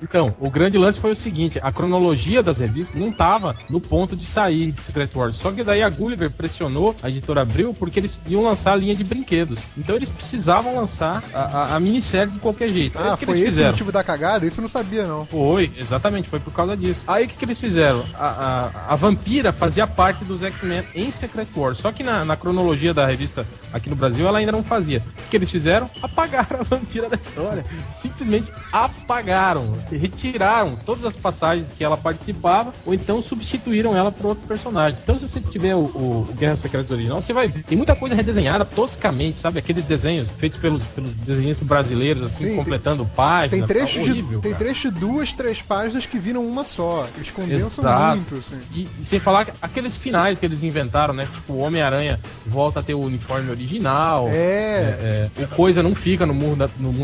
Então, o grande lance foi o seguinte, a cronologia das revistas não tava no ponto de sair de Secret Wars. Só que daí a Gulliver pressionou a Editora Abril porque eles iam lançar a linha de brinquedos. Então eles precisavam lançar a minissérie de qualquer jeito. Aí, foi esse o motivo da cagada? Isso eu não sabia, não. Foi, exatamente, foi por causa disso. Aí o que eles fizeram? A Vampira fazia parte dos X-Men em Secret Wars. Só que na cronologia da revista aqui no Brasil ela ainda não fazia. O que eles fizeram? Apagaram a Vampira da história. Simplesmente apagaram. Retiraram todas as passagens que ela participava ou então substituíram ela por outro personagem. Então se você tiver o Guerra Secretas original, você vai ver. Tem muita coisa redesenhada toscamente, sabe? Aqueles desenhos feitos pelos desenhistas brasileiros, assim, completando páginas. Tem trecho de 2, 3 páginas que viram uma só. Eles condensam muito, assim. E sem falar aqueles finais que eles inventaram, né? Tipo, o Homem-Aranha volta a ter o uniforme original. O Coisa não fica no mundo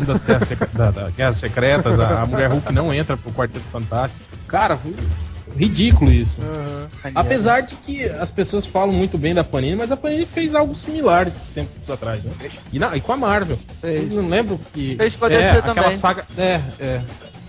das Guerras Secretas. A Mulher Hulk não entra pro Quarteto Fantástico. Cara, ridículo isso. Apesar de que as pessoas falam muito bem da Panini, mas a Panini fez algo similar esses tempos atrás, né? E com a Marvel. Vocês não lembram que aquela saga...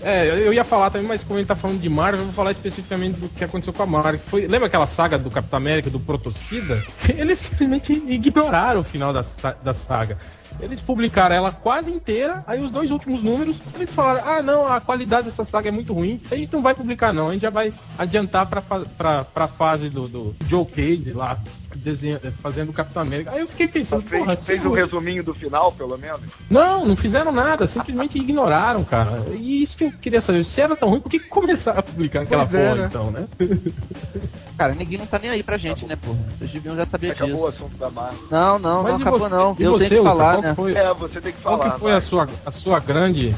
Eu ia falar também, mas como ele tá falando de Marvel, eu vou falar especificamente do que aconteceu com a Marvel. Lembra aquela saga do Capitão América, do Protocida? Eles simplesmente ignoraram o final da saga. Eles publicaram ela quase inteira, aí os 2 últimos números, eles falaram, não, a qualidade dessa saga é muito ruim, a gente não vai publicar não, a gente já vai adiantar pra fase do Joe Case lá, fazendo o Capitão América. Aí eu fiquei pensando, fez um resuminho do final, pelo menos? Não fizeram nada, simplesmente ignoraram, cara. E isso que eu queria saber, se era tão ruim, por que começaram a publicar aquela porra, né? Então, né? Cara, ninguém não tá nem aí pra gente, né, porra? Vocês deviam já saber disso. Acabou o assunto da Marvel. Não acabou não. Eu tenho que falar, né? Você tem que falar. Qual que foi a sua grande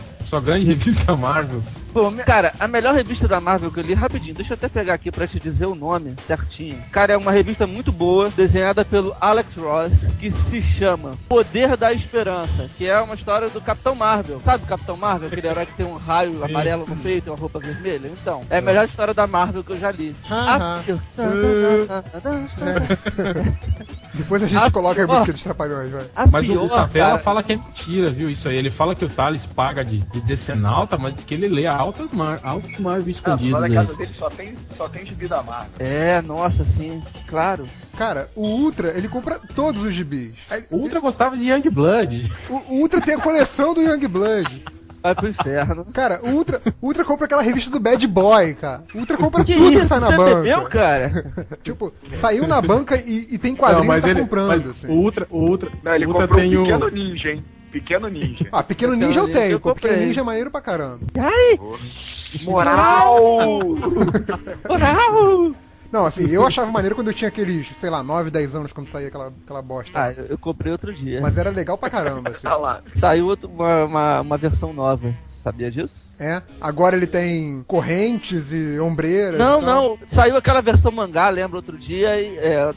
revista Marvel? Pô, cara, a melhor revista da Marvel que eu li, rapidinho, deixa eu até pegar aqui pra te dizer o nome certinho. Cara, é uma revista muito boa, desenhada pelo Alex Ross, que se chama Poder da Esperança, que é uma história do Capitão Marvel. Sabe o Capitão Marvel? Aquele herói que tem um raio amarelo no peito e uma roupa vermelha? Então, é a melhor história da Marvel que eu já li. Depois a gente coloca a música dos Trapalhões, vai. Mas o Tafela fala que é mentira, viu? Isso aí. Ele fala que o Thales paga de decenalta, mas diz que ele lê altas Marvel escondidas. Lá na casa dele só tem gibi da Marvel. Nossa, sim, claro. Cara, o Ultra, ele compra todos os gibis. O Ultra gostava de Youngblood. O Ultra tem a coleção do Youngblood. Vai pro inferno. Cara, o Ultra compra aquela revista do Bad Boy, cara. O Ultra compra que tudo isso? que sai na Você banca. Bebeu, cara? Tipo, saiu na banca e tem quadrinho que tá comprando. Assim. O Ultra Não, ele Ultra comprou tem um Pequeno Ninja, hein? Pequeno Ninja. Pequeno Ninja eu tenho. comprei. Pequeno Ninja é maneiro pra caramba. Ai! Moral! Não, assim, eu achava maneiro quando eu tinha aqueles, 9, 10 anos, quando saía aquela bosta. Eu comprei outro dia. Mas era legal pra caramba, assim. Tá lá. Saiu uma versão nova. Sabia disso? Agora ele tem correntes e ombreiras. Não, saiu aquela versão mangá, lembra, outro dia,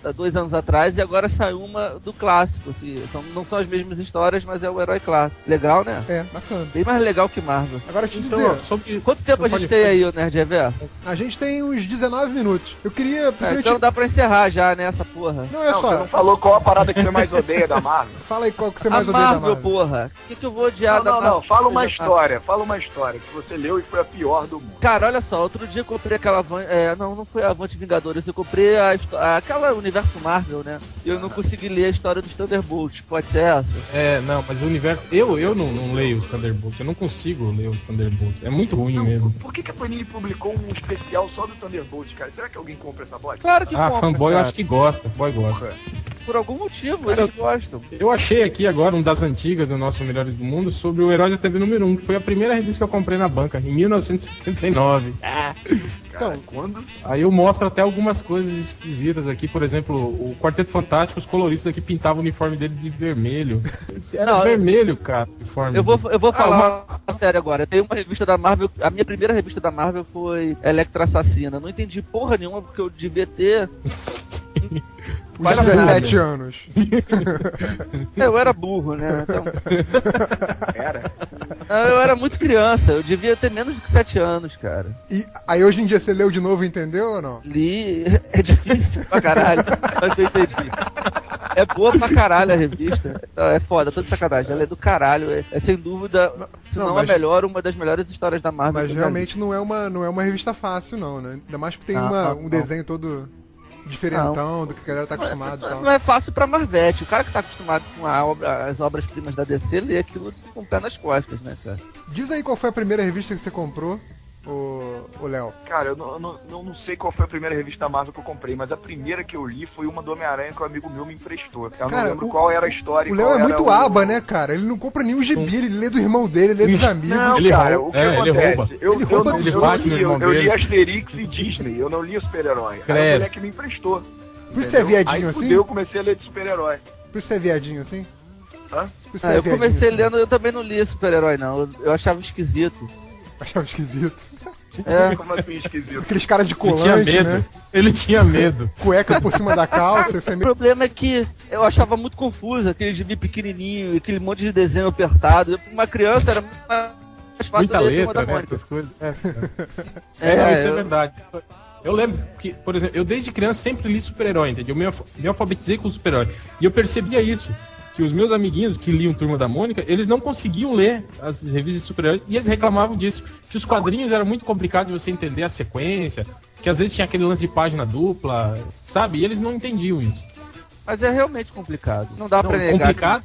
há 2 anos atrás, e agora saiu uma do clássico, assim, não são as mesmas histórias, mas é o herói clássico. Legal, né? Bacana. Bem mais legal que Marvel. Agora te dizer, quanto tempo a gente tem aí, o Nerd Reverso? A gente tem uns 19 minutos. Eu queria... Então dá pra encerrar já, né, essa porra. Não, é só... Você não falou qual a parada que você mais odeia da Marvel? Fala aí qual que você mais odeia da Marvel. Porra. O que eu vou odiar da Marvel? Não, fala uma história que você leu e foi a pior do mundo. Cara, olha só, outro dia eu comprei aquela não foi a Avante Vingadores, eu comprei aquela Universo Marvel, né? E eu não consegui ler a história dos Thunderbolts, pode ser essa? Não, mas o universo... Eu não leio os Thunderbolts, eu não consigo ler os Thunderbolts, é muito ruim mesmo. Por que a Panini publicou um especial só do Thunderbolts, cara? Será que alguém compra essa bosta? Claro que compra, fanboy cara. Eu acho que gosta, boy gosta. Por algum motivo, cara, eles gostam. Eu achei aqui agora um das antigas do nosso Melhores do Mundo sobre o Herói da TV número 1, que foi a primeira revista que eu comprei na banca, em 1979. Então, quando? Aí eu mostro até algumas coisas esquisitas aqui, por exemplo, o Quarteto Fantástico, os coloristas aqui pintavam o uniforme dele de vermelho. Era vermelho, cara, o uniforme. Eu vou falar sério agora. Tem uma revista da Marvel, a minha primeira revista da Marvel foi Electra Assassina. Não entendi porra nenhuma, porque eu devia ter... Uns 17 anos. Eu era burro, né? Então... Era? Eu era muito criança, eu devia ter menos de 7 anos, cara. E aí hoje em dia você leu de novo e entendeu ou não? Li, é difícil pra caralho, mas eu entendi. É boa pra caralho a revista. É foda, tô de sacanagem. Ela é do caralho. É sem dúvida, se não a melhor, uma das melhores histórias da Marvel. Mas realmente não é uma revista fácil, não, né? Ainda mais porque tem um desenho todo diferentão do que a galera tá acostumado. Não é fácil pra Marvete. O cara que tá acostumado com as obras-primas da DC lê aquilo com o pé nas costas, né, cara? Diz aí qual foi a primeira revista que você comprou, o Léo. Cara, eu não sei qual foi a primeira revista Marvel que eu comprei, mas a primeira que eu li foi uma do Homem-Aranha que um amigo meu me emprestou. Eu não lembro qual era a história. O Léo é muito aba, né, cara? Ele não compra nenhum gibi, ele lê do irmão dele, ele lê dos amigos. Não, ele cara, rouba. O que acontece? Eu li dele. Asterix e Disney, eu não li o super-herói. Aí o moleque me emprestou. Por isso você é viadinho aí, assim? Eu comecei a ler de super-herói. Por isso você é viadinho assim? Hã? Eu comecei lendo, eu também não lia super-herói, não. Eu achava esquisito. Achava esquisito? Como assim esquisito? Aqueles caras de colante, né? Ele tinha medo. Cueca por cima da calça. O problema é que eu achava muito confuso aquele gibi pequenininho, aquele monte de desenho apertado. Uma criança era muito mais fácil muita ler letra, né? Essas coisas. Isso é verdade. Eu lembro que, por exemplo, eu desde criança sempre li super-herói, entendeu? Eu me alfabetizei com super-herói. E eu percebia isso. Que que os meus amiguinhos que liam Turma da Mônica, eles não conseguiam ler as revistas de super-heróis e eles reclamavam disso, que os quadrinhos era muito complicado de você entender a sequência, que às vezes tinha aquele lance de página dupla, sabe? E eles não entendiam isso. Mas é realmente complicado. Não dá pra negar. Complicado.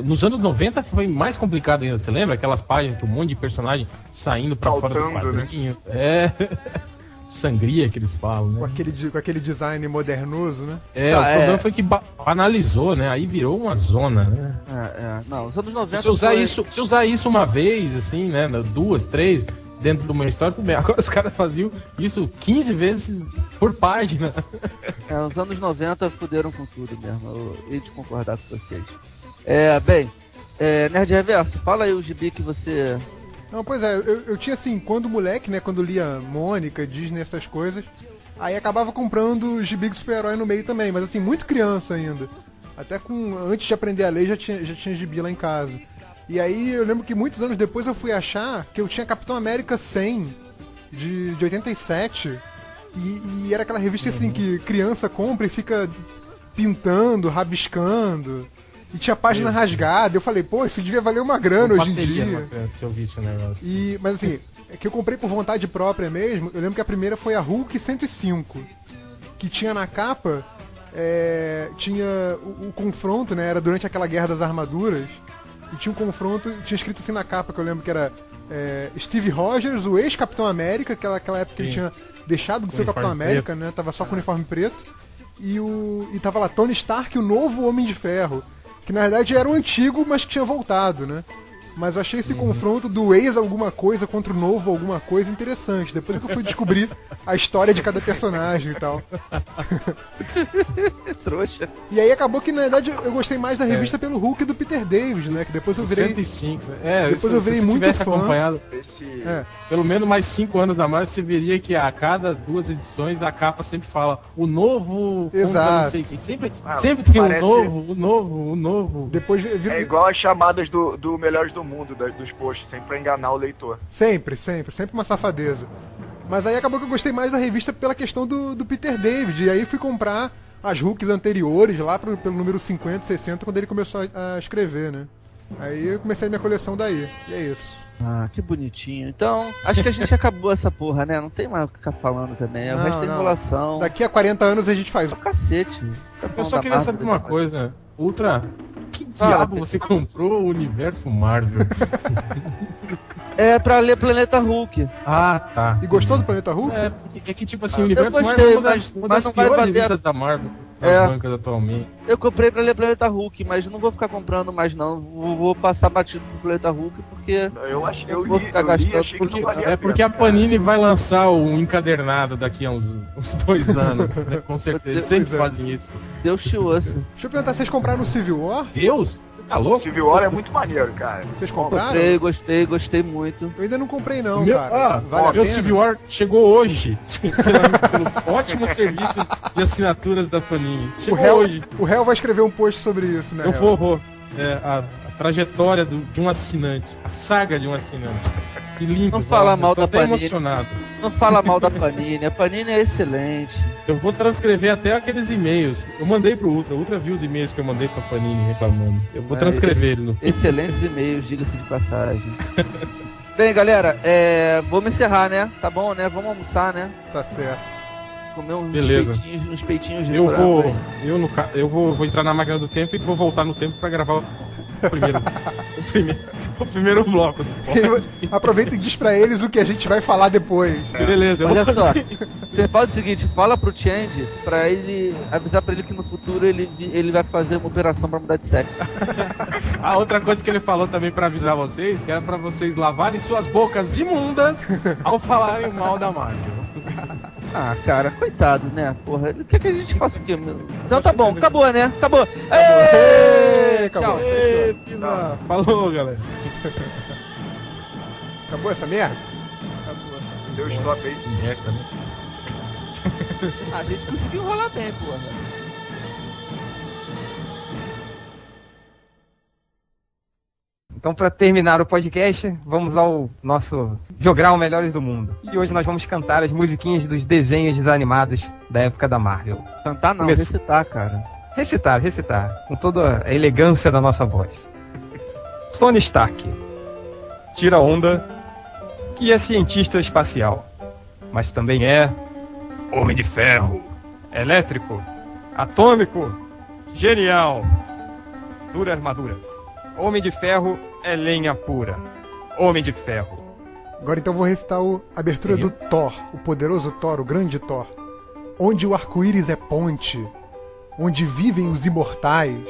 Nos anos 90 foi mais complicado ainda. Você lembra? Aquelas páginas que um monte de personagem saindo pra fora do quadrinho. Né? Sangria que eles falam, né? Com aquele design modernoso, né? O problema foi que banalizou, né? Aí virou uma zona, né? Não, os anos 90... Se usar isso uma vez, assim, né? 2, 3... dentro de uma história, tudo bem. Agora os caras faziam isso 15 vezes por página. Os anos 90 fuderam com tudo mesmo. Eu hei de concordar com vocês. Nerd Reverso, fala aí o gibi que você... Não, pois é, eu tinha assim, quando moleque, né, quando lia Mônica, Disney, essas coisas, aí acabava comprando gibi de super-herói no meio também, mas assim, muito criança ainda. Até antes de aprender a ler, já tinha gibi lá em casa. E aí eu lembro que muitos anos depois eu fui achar que eu tinha Capitão América 100, de 87, e era aquela revista assim que criança compra e fica pintando, rabiscando, e tinha página rasgada. Eu falei, pô, isso devia valer uma grana hoje em dia. Se eu visse o negócio. Mas assim, é que eu comprei por vontade própria mesmo. Eu lembro que a primeira foi a Hulk 105, que tinha na capa, tinha o confronto, né, era durante aquela Guerra das Armaduras. E tinha um confronto, tinha escrito assim na capa, que eu lembro que era Steve Rogers, o ex-Capitão América, aquela época que ele tinha deixado de ser o Capitão América, né? Tava só com o uniforme preto. E tava lá Tony Stark, o novo Homem de Ferro. Que na verdade era o antigo, mas que tinha voltado, né? Mas eu achei esse confronto do ex alguma coisa contra o novo alguma coisa interessante. Depois que eu fui descobrir a história de cada personagem e tal. Trouxa. E aí acabou que, na verdade, eu gostei mais da revista pelo Hulk do Peter David, né? Que depois eu virei... 105. Depois eu virei muito fã. Acompanhado pelo menos mais 5 anos da Marvel, você veria que a cada 2 edições a capa sempre fala o novo... Exato. Não sei quem. Sempre tem o novo. Depois É igual as chamadas do Melhores do Mundo, dos posts, sempre pra enganar o leitor. Sempre uma safadeza. Mas aí acabou que eu gostei mais da revista pela questão do Peter David. E aí fui comprar as Hulks anteriores, lá pelo número 50, 60, quando ele começou a escrever, né? Aí eu comecei a minha coleção daí. E é isso. Ah, que bonitinho. Então, acho que a gente acabou essa porra, né? Não tem mais o que ficar falando também. O resto é enrolação. Daqui a 40 anos a gente faz. O cacete. Eu só queria saber uma coisa. Ultra, que diabo você comprou o universo Marvel? É pra ler Planeta Hulk. Ah, tá. E gostou do Planeta Hulk? É que tipo assim, o universo Marvel é uma das piores revistas da Marvel. Bancas atualmente. Eu comprei pra ler Planeta Hulk, mas não vou ficar comprando mais não. Vou passar batido pro Planeta Hulk porque eu vou ficar gastando. Porque a Panini vai lançar o encadernado daqui a uns 2 anos, né? Com certeza. Eles sempre fazem isso. Deus te ouça. Deixa eu perguntar, vocês compraram o Civil War? Deus? Tá louco? Civil War é muito maneiro, cara. Vocês compraram? Gostei muito. Eu ainda não comprei não, cara. Meu Civil War chegou hoje. Pelo ótimo serviço de assinaturas da Panini. Chegou hoje. O réu vai escrever um post sobre isso, né? Eu vou. A trajetória de um assinante. A saga de um assinante. Que lindo. Não fala mal da Panini. Emocionado. Não fala mal da Panini. A Panini é excelente. Eu vou transcrever até aqueles e-mails. Eu mandei pro Ultra. O Ultra viu os e-mails que eu mandei pra Panini reclamando. Eu vou transcrever eles. Excelentes e-mails, diga-se de passagem. Bem, galera, vamos encerrar, né? Tá bom, né? Vamos almoçar, né? Tá certo. Comer uns peitinhos de Eu vou entrar na máquina do tempo e vou voltar no tempo pra gravar o primeiro bloco. Aproveita e diz pra eles o que a gente vai falar depois. Beleza. Olha só, você faz o seguinte, fala pro Change pra ele avisar pra ele que no futuro ele vai fazer uma operação pra mudar de sexo. A outra coisa que ele falou também pra avisar vocês, que era pra vocês lavarem suas bocas imundas ao falarem mal da Marvel. Ah, cara, coitado, né? Porra, o que a gente faça aqui? Então tá bom, acabou, né? Acabou. Acabou. Tchau. Falou, galera. Acabou essa merda? Acabou. Deu stop aí. Que merda, né? A gente conseguiu enrolar bem, porra. Então, para terminar o podcast, vamos ao nosso Jogral Melhores do Mundo. E hoje nós vamos cantar as musiquinhas dos desenhos desanimados da época da Marvel. Cantar não, recitar, cara. Recitar, com toda a elegância da nossa voz. Tony Stark tira onda que é cientista espacial, mas também é Homem de Ferro, elétrico, atômico, genial, dura armadura. Homem de Ferro é lenha pura. Homem de Ferro. Agora então vou recitar a abertura do Thor, o poderoso Thor, o grande Thor. Onde o arco-íris é ponte, onde vivem os imortais.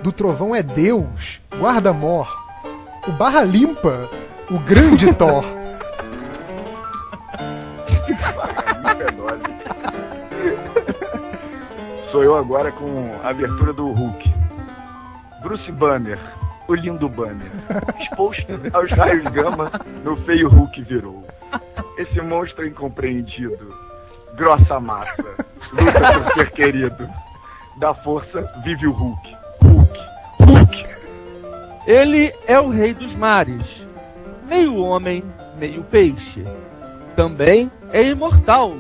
Do trovão é Deus, guarda-mor. O barra limpa, o grande Thor. Sou eu agora com a abertura do Hulk. Bruce Banner, o lindo Banner, exposto aos raios gama, no feio Hulk virou. Esse monstro incompreendido, grossa massa, luta por ser querido. Da força vive o Hulk. Hulk! Ele é o rei dos mares, meio homem, meio peixe. Também é imortal,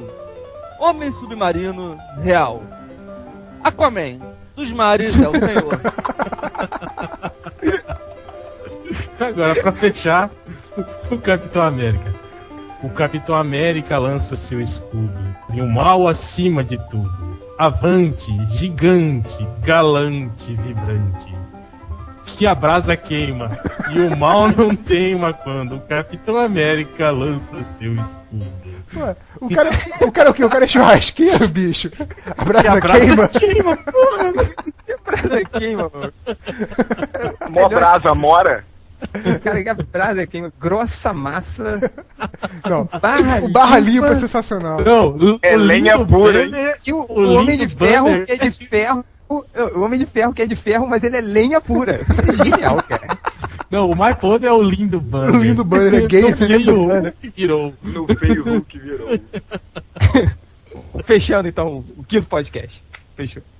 homem submarino real. Aquaman, dos mares é o senhor. Agora, pra fechar, o Capitão América. O Capitão América lança seu escudo, e o mal acima de tudo. Avante, gigante, galante, vibrante. Que a brasa queima, e o mal não teima quando o Capitão América lança seu escudo. Ué, o cara é o quê? O cara é churrasqueiro, bicho? A brasa queima, porra. A brasa queima, mano. Mó brasa mora? Cara, que a brasa queima, grossa massa. Não, o barra limpa é sensacional. Não, é lenha pura. E o Homem de Ferro que é de ferro. O Homem de Ferro que é de ferro, mas ele é lenha pura. Isso é genial, cara. Não, o mais podre é o lindo Banner. O lindo Banner é gay. No feio Hulk virou. No feio Hulk virou. Fechando então o quinto podcast. Fechou.